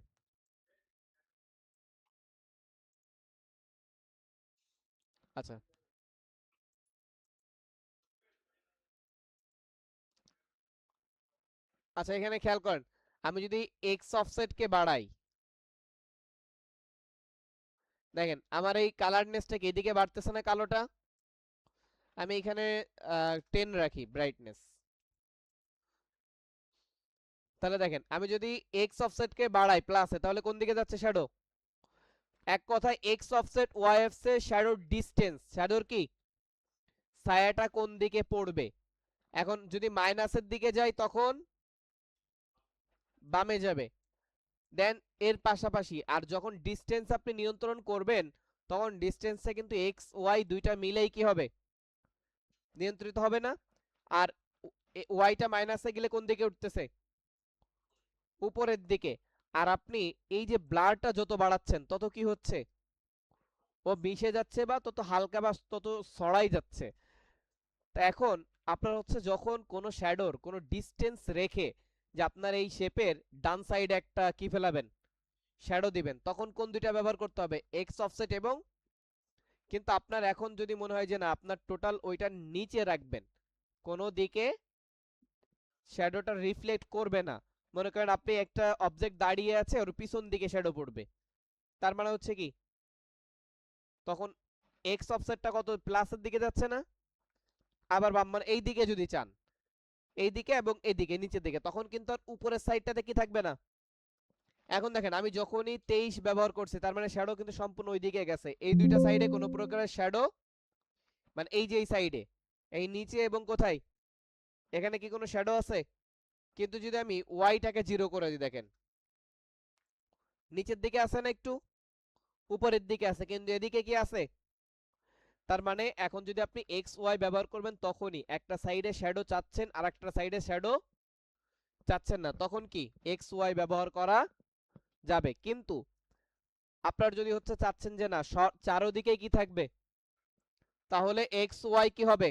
আচ্ছা আচ্ছা এখানে খেয়াল করেন, আমি যদি এক্স অফসেট কে বাড়াই, দেখেন আমার এই কালারনেসটা কি এদিকে বাড়তেছে না কালোটা, আমি এখানে 10 রাখি ব্রাইটনেস, তাহলে দেখেন আমি যদি এক্স অফসেট কে বাড়াই প্লাসে তাহলে কোন দিকে যাচ্ছে শ্যাডো, এক কথায় এক্স অফসেট ওয়াই অফসেট শ্যাডোর ডিসটেন্স, শ্যাডোর কি ছায়াটা কোন দিকে পড়বে। এখন যদি মাইনাসের দিকে যাই তখন বামে যাবে। দেন এর পাশাপাশি আর যখন ডিসটেন্স আপনি নিয়ন্ত্রণ করবেন তখন ডিসটেন্সে কিন্তু এক্স ওয়াই দুইটা মিলেই কি হবে, নিয়ন্ত্রিত হবে না। আর ওয়াইটা মাইনাসে গেলে কোন দিকে উঠতেছে, উপরের দিকে। আর আপনি এই যে ব্লারটা যত বাড়াচ্ছেন তত কি হচ্ছে, ও মিশে যাচ্ছে বা তত হালকা বা তত ছড়াই যাচ্ছে। তা এখন আপনার হচ্ছে যখন কোনো শ্যাডোর কোনো ডিসটেন্স রেখে যে আপনার এই শেপের ডান সাইডে একটা কি ফেলাবেন, শ্যাডো দিবেন, তখন কোন দুইটা ব্যবহার করতে হবে, এক্স অফসেট এবং, কিন্তু আপনার এখন যদি মনে হয় যে না আপনার টোটাল ওইটা নিচে রাখবেন, কোনো দিকে শ্যাডোটা রিফ্লেক্ট করবে না, মনে করেন আপনি একটা অবজেক্ট দাঁড়িয়ে আছে ওর পিছন দিকে শ্যাডো পড়বে, তার মানে হচ্ছে কি তখন এক্স অফসেটটা কত প্লাসের দিকে যাচ্ছে না, আবার বাম মানে এই দিকে যদি চান এইদিকে এবং এদিকে নিচের দিকে, তখন কিন্তু আর উপরের সাইডটাতে কি থাকবে না, এখন দেখেন আমি যখনই 23 ব্যবহার করছি তার মানে শ্যাডো কিন্তু সম্পূর্ণ ওইদিকে গেছে, এই দুইটা সাইডে কোনো প্রকারের শ্যাডো, মানে এই যে এই সাইডে, এই নিচে এবং কোথায়, এখানে কি কোনো শ্যাডো আছে? কিন্তু যদি আমি ওয়াইটাকে জিরো করে দিই, দেখেন নিচের দিকে আছে না, একটু উপরের দিকে আছে, কিন্তু এদিকে কি আছে? তার মানে এখন যদি আপনি এক্স ওয়াই ব্যবহার করবেন তখনই একটা সাইডে শ্যাডো চাচ্ছেন আর একটা সাইডে শ্যাডো চাচ্ছেন না, তখন কি এক্স ওয়াই ব্যবহার করা যাবে। কিন্তু আপনার যদি হচ্ছে চাচ্ছেন যে না চারোদিকে কি থাকবে, তাহলে এক্স ওয়াই কি হবে?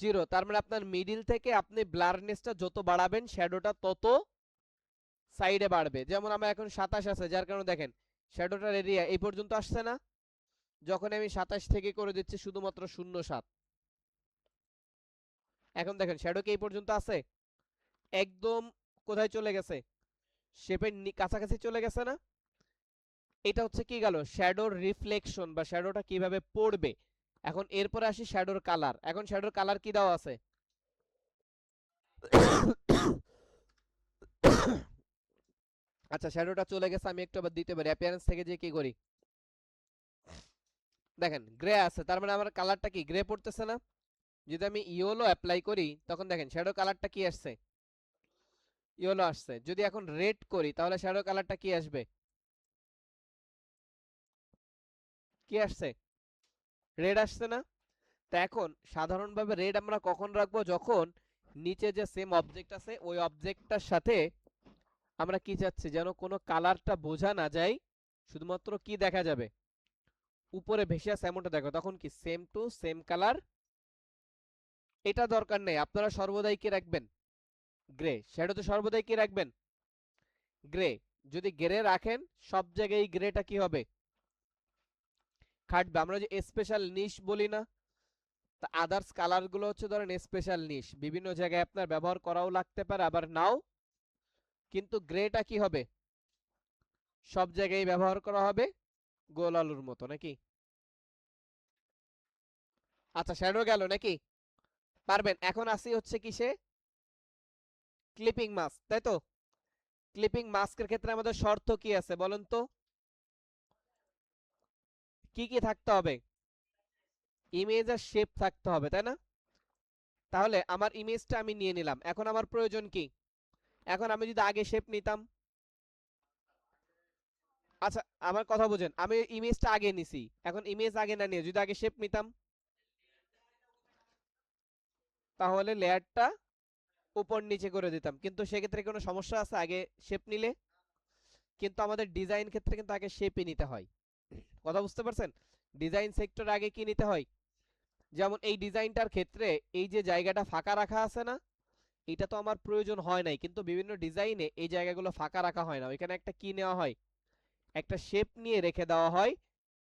জিরো। তার মানে আপনার মিডিল থেকে আপনি ব্লারনেসটা যত বাড়াবেন শ্যাডোটা তত সাইডে বাড়বে। যেমন আমার এখন 27 আছে, যার কারণে দেখেন শ্যাডোটার এরিয়া এই পর্যন্ত আসছে না, যখন আমি 27 থেকে করে দিচ্ছি শুধুমাত্র 07, এখন দেখেন শ্যাডো কি এই পর্যন্ত আছে, একদম কোথায় চলে গেছে, শেপের কাছাকাছি চলে গেছে না। এটা হচ্ছে কি গেল শ্যাডোর রিফ্লেকশন বা শ্যাডোটা কিভাবে পড়বে। এখন এরপরে আসি শ্যাডোর কালার। এখন শ্যাডোর কালার কি দেওয়া আছে? আচ্ছা শ্যাডোটা চলে গেছে, আমি একটু আবার দিতে পারি অ্যাপিয়ারেন্স থেকে, যে কি করি দেখেন গ্রে আছে, তার মানে আমার কালারটা কি গ্রে পড়তেছে না। যদি আমি ইয়েলো অ্যাপ্লাই করি তখন দেখেন শ্যাডো কালারটা কি আসছে, ইয়েলো আসছে। যদি এখন রেড করি তাহলে শ্যাডো কালারটা কি আসবে, কি আসছে, রেড আসছে না। তা এখন সাধারণভাবে রেড আমরা কখন রাখবো, যখন নিচে যে সেম অবজেক্ট আছে ওই অবজেক্টটার সাথে আমরা কি চাচ্ছি যেন কোনো কালারটা বোঝা না যায়, শুধুমাত্র কি দেখা যাবে, উপরে ভেসে আছে এমনটা দেখো, তখন কি সেম টু সেম কালার। এটা দরকার নেই, আপনারা সর্বদাই কি রাখবেন, গ্রে। শ্যাডোতে সর্বদাই কি রাখবেন, গ্রে। যদি গ্রে রাখেন সব জায়গায় গ্রেটা কি হবে, খাটবে। আমরা যে স্পেশাল নিশ বলি না, তা আদার্স কালার গুলো হচ্ছে ধরেন স্পেশাল নিশ, বিভিন্ন জায়গায় আপনার ব্যবহার করাও লাগতে পারে আবার নাও, কিন্তু গ্রেটা কি হবে, সব জায়গায় ব্যবহার করা হবে গোল আলুর মতো নাকি। আচ্ছা শ্যাডো গেল নাকি, পারবেন। এখন আসি হচ্ছে কিসে, ক্লিপিং মাস্ক, তাই তো। ক্লিপিং মাস্কের ক্ষেত্রে আমাদের শর্ত কি আছে বলেন তো, কি কি থাকতে হবে? ইমেজ আর শেপ থাকতে হবে, তাই না। তাহলে আমার ইমেজটা আমি নিয়ে নিলাম, এখন আমার প্রয়োজন কি, এখন আমি যদি আগে শেপ নিতাম, আচ্ছা আমার কথা বুঝেন, আমি ইমেজটা আগে নিছি, এখন ইমেজ আগে না নিয়ে যদি আগে শেপ নিতাম, তাহলে লেয়ারটা উপর নিচে করে দিতাম, কিন্তু সেক্ষেত্রে কোনো সমস্যা আছে আগে শেপ নিলে? কিন্তু আমাদের ডিজাইন ক্ষেত্রে কিন্তু আগে শেপই নিতে হয়, কথা বুঝতে পারছেন। ডিজাইন সেক্টর আগে কি নিতে হয়, যেমন এই ডিজাইনটার ক্ষেত্রে এই যে জায়গাটা ফাঁকা রাখা আছে না, এটা তো আমার প্রয়োজন হয় নাই, কিন্তু বিভিন্ন ডিজাইনে এই জায়গাগুলো ফাঁকা রাখা হয় না, ওইখানে একটা কি নেওয়া হয়, একটা শেপ নিয়ে রেখে দেওয়া হয়,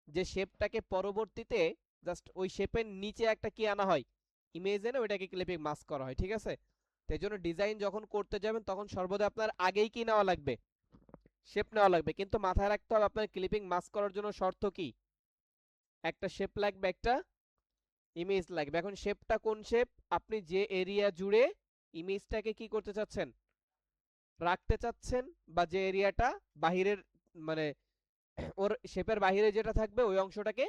যে শেপটাকে পরবর্তীতে জাস্ট ওই শেপের নিচে একটা কি আনা হয়, ইমেজ এনে ওইটাকে ক্লিপিং মাস্ক করা হয়, ঠিক আছে। তাই জন্য ডিজাইন যখন করতে যাবেন তখন সর্বদা আপনার আগেই কি নেওয়া লাগবে, শেপ নেওয়া লাগবে। কিন্তু মাথায় রাখতে হবে আপনার ক্লিপিং মাস্ক করার জন্য শর্ত কি, একটা শেপ লাগবে, একটা ইমেজ লাগবে। এখন শেপটা কোন শেপ, আপনি যে এরিয়া জুড়ে ইমেজটাকে কি করতে চাচ্ছেন, রাখতে চাচ্ছেন, বা যে এরিয়াটা বাহিরের, মানে ওর শেপের বাহিরে যেটা থাকবে ওই অংশটাকে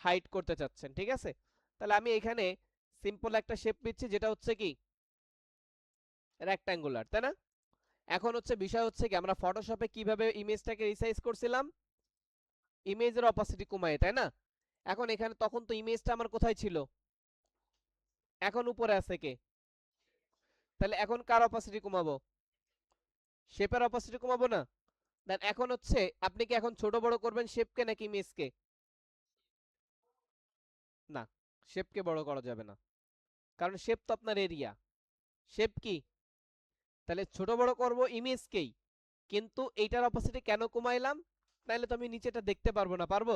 হাইড করতে চাচ্ছেন, ঠিক আছে। তাহলে আমি এখানে সিম্পল একটা শেপ নিচ্ছি যেটা হচ্ছে কি রেক্ট্যাঙ্গুলার, তাই না। এখন হচ্ছে বিষয় হচ্ছে কি আমরা ফটোশপে কিভাবে ইমেজটাকে রিসাইজ করছিলাম, ইমেজের অপাসিটি কমায়, তাই না। এখন এখানে তখন তো ইমেজটা আমার কোথায় ছিল, এখন উপরে আছে কে, তাহলে এখন কার অপাসিটি কমাবো, শেপের অপাসিটি কমাবো না। দেন এখন হচ্ছে আপনি কি এখন ছোট বড় করবেন শেপকে নাকি ইমেজকে, না শেপকে বড় করা যাবে না, কারণ শেপ তো আপনার এরিয়া, শেপ কি, তাহলে ছোট বড় করব ইমেজকেই, কিন্তু এইটার অপোজিটে কেন কমাইলাম, তাহলে তো আমি নিচেটা দেখতে পারবো না, পারবো।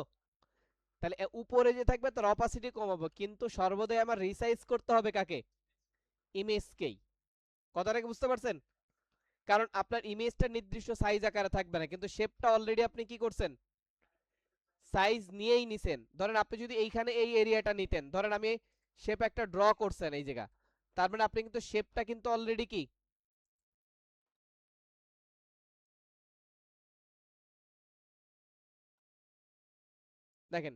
তাহলে উপরে যে থাকবে তার অপাসিটি কমাবো, কিন্তু সর্বদাই আমার রিসাইজ করতে হবে কাকে, ইমেজকেই। কথাটা কি বুঝতে পারছেন? কারণ আপনার ইমেজটা নির্দিষ্ট সাইজ আকারে থাকবে না, কিন্তু শেপটা অলরেডি আপনি কি করছেন, সাইজ নিয়েই নিছেন। ধরেন আপনি যদি এইখানে এই এরিয়াটা নিতেন, ধরেন আমি শেপ একটা ড্র করছেন এই জায়গা, তার মানে আপনি কিন্তু শেপটা কিন্তু অলরেডি কি দেখেন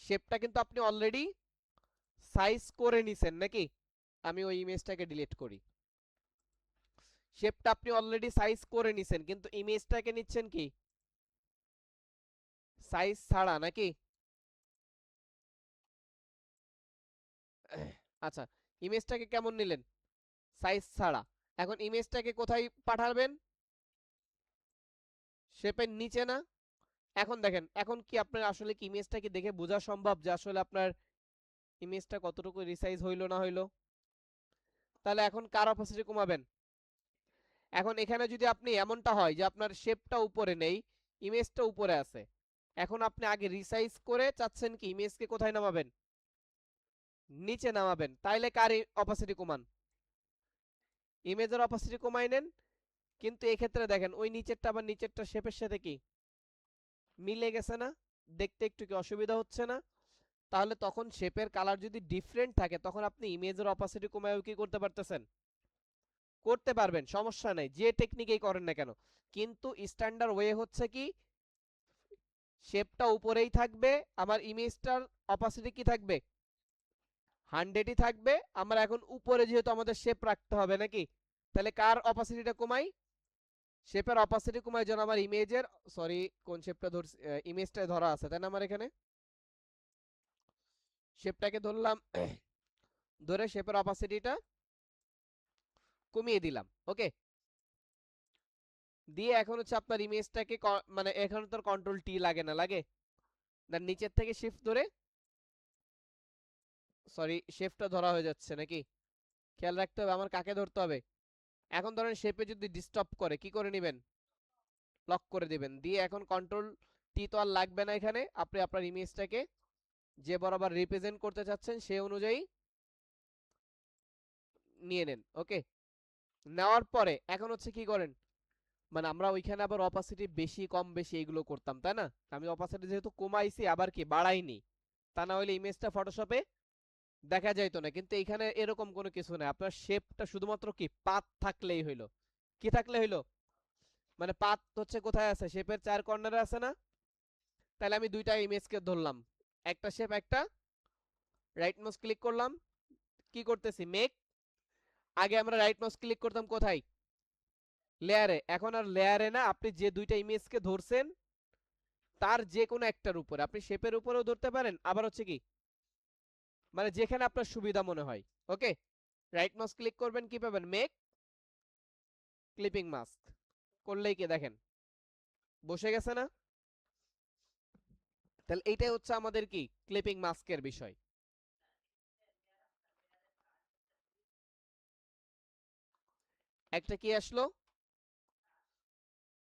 শেপটা কিন্তু আপনি অলরেডি সাইজ করে নিছেন নাকি? আমি ওই ইমেজটাকে ডিলিট করি। শেপটা আপনি অলরেডি সাইজ করে নিছেন, কিন্তু ইমেজটাকে নিচ্ছেন কি সাইজ ছাড়া নাকি? আচ্ছা, ইমেজটাকে কেমন নিলেন? সাইজ ছাড়া। এখন ইমেজটাকে কোথায় পাঠাবেন? শেপের নিচে না? এখন দেখেন, এখন কি আপনার আসলে কি ইমেজটা কি দেখে বোঝা সম্ভব যে আসলে আপনার ইমেজটা কতটুকু রিসাইজ হইলো না হইলো? তাহলে এখন কার অপাসিটি কমাবেন? এখন এখানে যদি আপনি এমনটা হয় যে আপনার শেপটা উপরে নেই, ইমেজটা উপরে আছে, এখন আপনি আগে রিসাইজ করে চাচ্ছেন কি ইমেজকে কোথায় নামাবেন? নিচে নামাবেন, তাইলে কার অপাসিটি কমান? ইমেজের অপাসিটি কমাই নেন। কিন্তু এই ক্ষেত্রে দেখেন ওই নিচেরটা আবার নিচেরটা শেপের সাথে কি মিলে গেছে না? দেখতে একটু কি অসুবিধা হচ্ছে না? তাহলে তখন শেপের কালার যদি ডিফারেন্ট থাকে তখন আপনি ইমেজের অপাসিটি কমায়ও কি করতে পারতেছেন? করতে পারবেন, সমস্যা নাই, যে টেকনিকেই করেন না কেন। কিন্তু স্ট্যান্ডার্ড ওয়ে হচ্ছে কি শেপটা উপরেই থাকবে, আমার ইমেজটার অপাসিটি কি থাকবে 100ই থাকবে। আমরা এখন উপরে যেহেতু আমাদের শেপ রাখতে হবে নাকি, তাহলে কার অপাসিটিটা কমাই? শেপের অপাসিটি কমাই যেন আমার ইমেজের, সরি কোন শেপটা ধর, ইমেজটা ধরা আছে তাই না আমার এখানে, শেপটাকে ধরলাম, ধরে শেপের অপাসিটিটা কমিয়ে দিলাম। ওকে, দিয়ে এখন হচ্ছে আপনার ইমেজটাকে মানে এখানে তো কন্ট্রোল টি লাগে না, লাগে? দেন নিচের থেকে শিফট ধরে, সরি শেপটা ধরা হয়ে যাচ্ছে নাকি, খেয়াল রাখতে হবে আমার কাকে ধরতে হবে। এখন ধরেন শেপে যদি ডিস্টার্ব করে কি করে নেবেন? লক করে দিবেন। দিয়ে এখন কন্ট্রোল টি তো আর লাগবে না, এখানে আপনি আপনার ইমেজটাকে যে বরাবর রিপ্রেজেন্ট করতে চাচ্ছেন সেই অনুযায়ী নিয়ে নেন। ওকে, নেওয়ার পরে এখন হচ্ছে কি করেন, মানে আমরা ওইখানে আবার অপাসিটি বেশি কম বেশি এগুলো করতাম তাই না? আমি অপাসিটি যেহেতু কমাইছি আবার কি বাড়াইনি, তা না হলে ইমেজটা ফটোশপে দেখা যাইতো না। কিন্তু এখানে এরকম কোনো কিছু নেই, আপনার শেপটা শুধুমাত্র কি পাত থাকলেই হইলো। কি থাকলে হইলো? মানে পাত হচ্ছে কোথায় আছে, শেপের চার কর্নারে আছে না? তাহলে আমি দুইটা ইমেজকে ধরলাম, একটা শেপ একটা, রাইট মাউস ক্লিক করলাম, কি করতেছি মেক, আগে আমরা রাইট মাউস ক্লিক করতাম কোথায়? লেয়ারে। এখন আর লেয়ারে না, আপনি যে দুইটা ইমেজকে ধরছেন তার যে কোনো একটার উপরে, আপনি শেপের উপরেও ধরতে পারেন, আবার হচ্ছে কি মানে যেখানে আপনার সুবিধা মনে হয়। ওকে, রাইট মাউস ক্লিক করবেন, কি পাবেন মেক ক্লিপিং মাস্ক, করলেই কি দেখেন বসে গেছে না? তাহলে এইটাই হচ্ছে আমাদের কি ক্লিপিং মাস্কের বিষয়। একটা কি আসলো,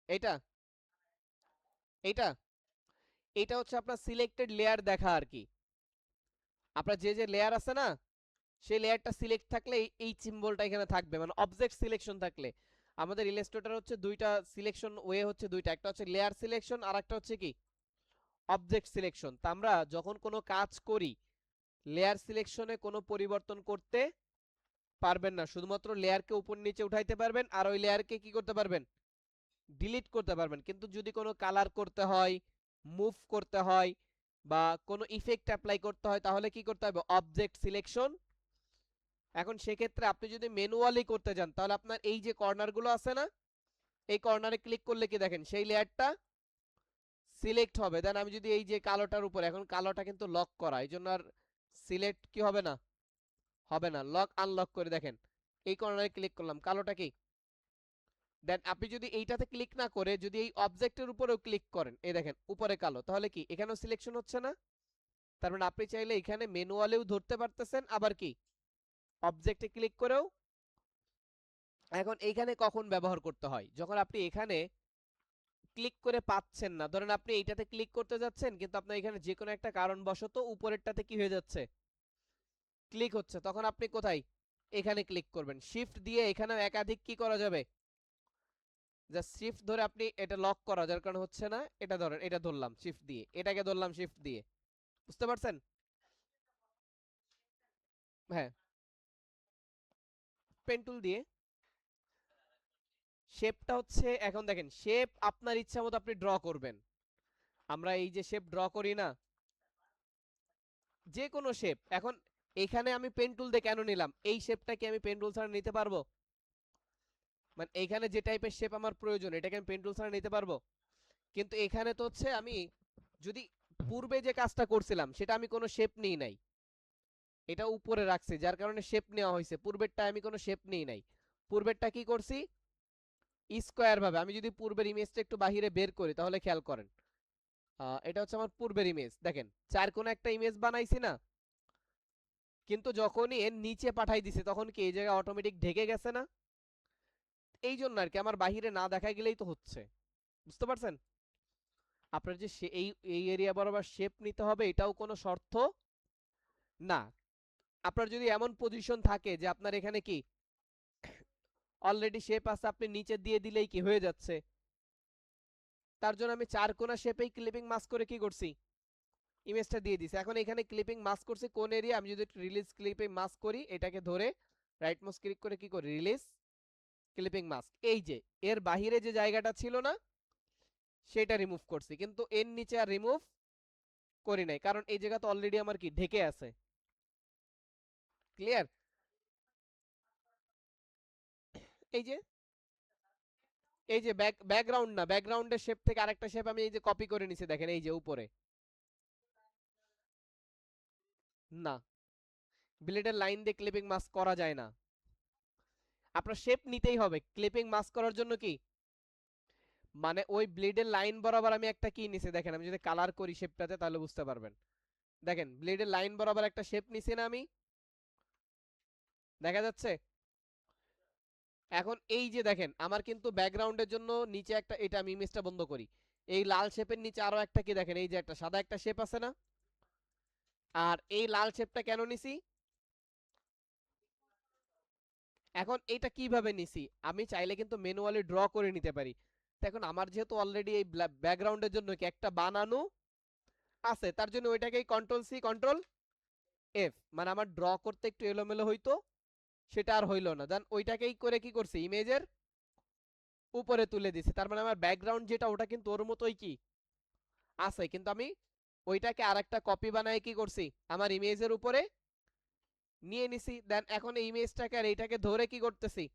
এটা এইটা এটা হচ্ছে আপনার সিলেক্টেড লেয়ার দেখা আর কি। আপনার যে যে লেয়ার আছে না, সেই লেয়ারটা সিলেক্ট থাকলে এই সিম্বলটা এখানে থাকবে, মানে অবজেক্ট সিলেকশন থাকলে। আমাদের ইলাস্ট্রেটর হচ্ছে দুইটা সিলেকশন ওয়ে হচ্ছে দুইটা, একটা হচ্ছে লেয়ার সিলেকশন আর একটা হচ্ছে কি অবজেক্ট সিলেকশন। তা আমরা যখন কোনো কাজ করি লেয়ার সিলেকশনে কোনো পরিবর্তন করতে পারবেন না, শুধুমাত্র লেয়ারকে উপর নিচে উঠাইতে পারবেন আর ওই লেয়ারকে কি করতে পারবেন ডিলিট করতে পারবেন। কিন্তু যদি কোনো কালার করতে হয়, মুভ করতে হয় বা কোনো ইফেক্ট অ্যাপ্লাই করতে হয় তাহলে কি করতে হবে অবজেক্ট সিলেকশন। এখন সেক্ষেত্রে আপনি যদি ম্যানুয়ালি করতে যান তাহলে আপনার এই যে কর্নারগুলো আছে না, এই কর্নারে ক্লিক করলে কি দেখেন সেই লেয়ারটা সিলেক্ট হবে। দেন আমি যদি এই যে কালোটার উপরে, এখন কালোটা কিন্তু লক করা এই জন্য আর সিলেক্ট কি হবে না, হবে না, লক আনলক করে দেখেন এই কর্নারে ক্লিক করলাম কালোটা কি, দেন আপনি যদি এইটাতে ক্লিক না করে যদি এই অবজেক্টের উপরেও ক্লিক করেন এই দেখেন উপরে কালো, তাহলে কি এখানেও সিলেকশন হচ্ছে না? তার মানে আপনি চাইলে এখানে ম্যানুয়ালিও ধরতে পারতেছেন আবার কি অবজেক্টে ক্লিক করেও। এখন এইখানে কখন ব্যবহার করতে হয়, যখন আপনি এখানে ক্লিক করে পাচ্ছেন না, ধরেন আপনি এইটাতে ক্লিক করতে যাচ্ছেন কিন্তু আপনার এখানে যে কোনো একটা কারণবশত উপরেরটাতে কি হয়ে যাচ্ছে ক্লিক হচ্ছে, তখন আপনি কোথায় এখানে ক্লিক করবেন, শিফট দিয়ে এখানেও একাধিক কি করা যাবে, জাস্ট শিফট ধরে আপনি এটা লক করা যার কারণে হচ্ছে না, এটা ধরেন এটা ধরলাম শিফট দিয়ে, এটাকে ধরলাম শিফট দিয়ে, বুঝতে পারছেন? হ্যাঁ, পেন টুল দিয়ে শেপটা হচ্ছে, এখন দেখেন শেপ আপনার ইচ্ছা মতো আপনি ড্র করবেন। আমরা এই যে শেপ ড্র করি না, যে কোনো শেপ, এখন এইখানে আমি পেন টুল দিয়ে কেন নিলাম, এই শেপটা কি আমি পেন টুল ছাড়া নিতে পারবো? মানে এইখানে যে টাইপের শেপ আমার প্রয়োজন এটাকে আমি পেন টুল ছাড়া নিতে পারবো? কিন্তু এখানে তো হচ্ছে আমি যদি পূর্বে যে কাজটা করছিলাম সেটা আমি কোনো শেপ নিই নাই, এটা উপরে রাখছি যার কারণে শেপ নেওয়া হয়েছে, পূর্বেরটা আমি কোনো শেপ নিই নাই। পূর্বেরটা কি করছি, স্কোয়ার ভাবে। আমি যদি পূর্বের ইমেজটা একটু বাহিরে বের করি তাহলে খেয়াল করেন, এটা হচ্ছে আমার পূর্বের ইমেজ, দেখেন চার কোণে একটা ইমেজ বানাইছি না, কিন্তু যখনই এর নিচে পাঠাই দিছে তখন কি এই জায়গায় অটোমেটিক ঢেকে গেছে না? এই জন্য আর কি আমার বাহিরে না দেখা গেলেই তো হচ্ছে, বুঝতে পারছেন? আপনার যে এই এই এরিয়া বরাবর শেপ নিতে হবে এটাও কোনো শর্ত না। আপনার যদি এমন পজিশন থাকে যে আপনার এখানে কি অলরেডি শেপ আছে, আপনি নিচে দিয়ে দিলেই কি হয়ে যাচ্ছে, তার জন্য আমি চার কোণা শেপেই ক্লিপিং মাস্ক করে কি করছি, ইমেজটা দিয়ে দিছি। এখন এখানে ক্লিপিং মাস্ক করছি কোন এরিয়া, আমি যদি রিলিজ ক্লিপিং মাস্ক করি, এটাকে ধরে রাইট মাউস ক্লিক করে কি করি, রিলিজ ক্লিপিং মাস্ক, এই যে এর বাহিরে যে জায়গাটা ছিল না সেটা রিমুভ করছি, কিন্তু এর নিচে আর রিমুভ করি নাই, কারণ এই জায়গা তো অলরেডি আমার কি ঢেকে আছে। ক্লিয়ার? এই যে এই যে ব্যাকগ্রাউন্ড না, ব্যাকগ্রাউন্ডের শেপ থেকে আরেকটা শেপ আমি এই যে কপি করে নিছি, দেখেন এই যে উপরে। না, ব্লেডের লাইন দিয়ে ক্লিপিং মাস্ক করা যায় না, আপনার শেপ নিতেই হবে। ক্লিপিং মাস্ক করার জন্য কি, মানে ওই ব্লেডের লাইন বরাবর আমি একটা কি নিছি, দেখেন আমি যদি কালার করি শেপটাতে তাহলে বুঝতে পারবেন। দেখেন ব্লেডের লাইন বরাবর একটা শেপ নিছি না আমি, দেখা যাচ্ছে? এখন এই যে দেখেন আমার কিন্তু ব্যাকগ্রাউন্ডের জন্য নিচে একটা, এটা আমি ইমেজটা বন্ধ করি, এই লাল শেপের নিচে আরো একটা কি দেখেন, এই যে একটা সাদা একটা শেপ আছে না, আর এই লাল শেপটা কেন নিছি, এখন এটা কিভাবে নিছি, আমি চাইলে কিন্তু ম্যানুয়ালি ড্র করে নিতে পারি। তো এখন আমার যেহেতু অলরেডি এই ব্যাকগ্রাউন্ডের জন্য কি একটা বানানো আছে, তার জন্য ওইটাকেই কন্ট্রোল সি কন্ট্রোল এফ, মানে আমার ড্র করতে একটু এলোমেলো হইতো, সেটা আর হইলো না, দেন ওইটাকেই করে কি করছি, ইমেজের উপরে তুলে দিছি, তার মানে আমার ব্যাকগ্রাউন্ড যেটা ওটা কিন্তু ওর মতোই কি আছে, কিন্তু আমি ওইটাকে আরেকটা কপি বানায় কি করছি, আমার ইমেজের উপরে নিয়ে নিছি। দেন এখন এই ইমেজটাকে আর এইটাকে ধরে কি করতেছি,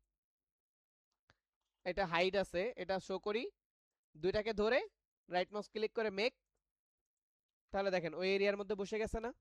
এটা হাইড আছে এটা শো করি, দুইটাকে ধরে রাইট মাউস ক্লিক করে মেক, তাহলে দেখেন ওই এরিয়ার মধ্যে বসে গেছে না?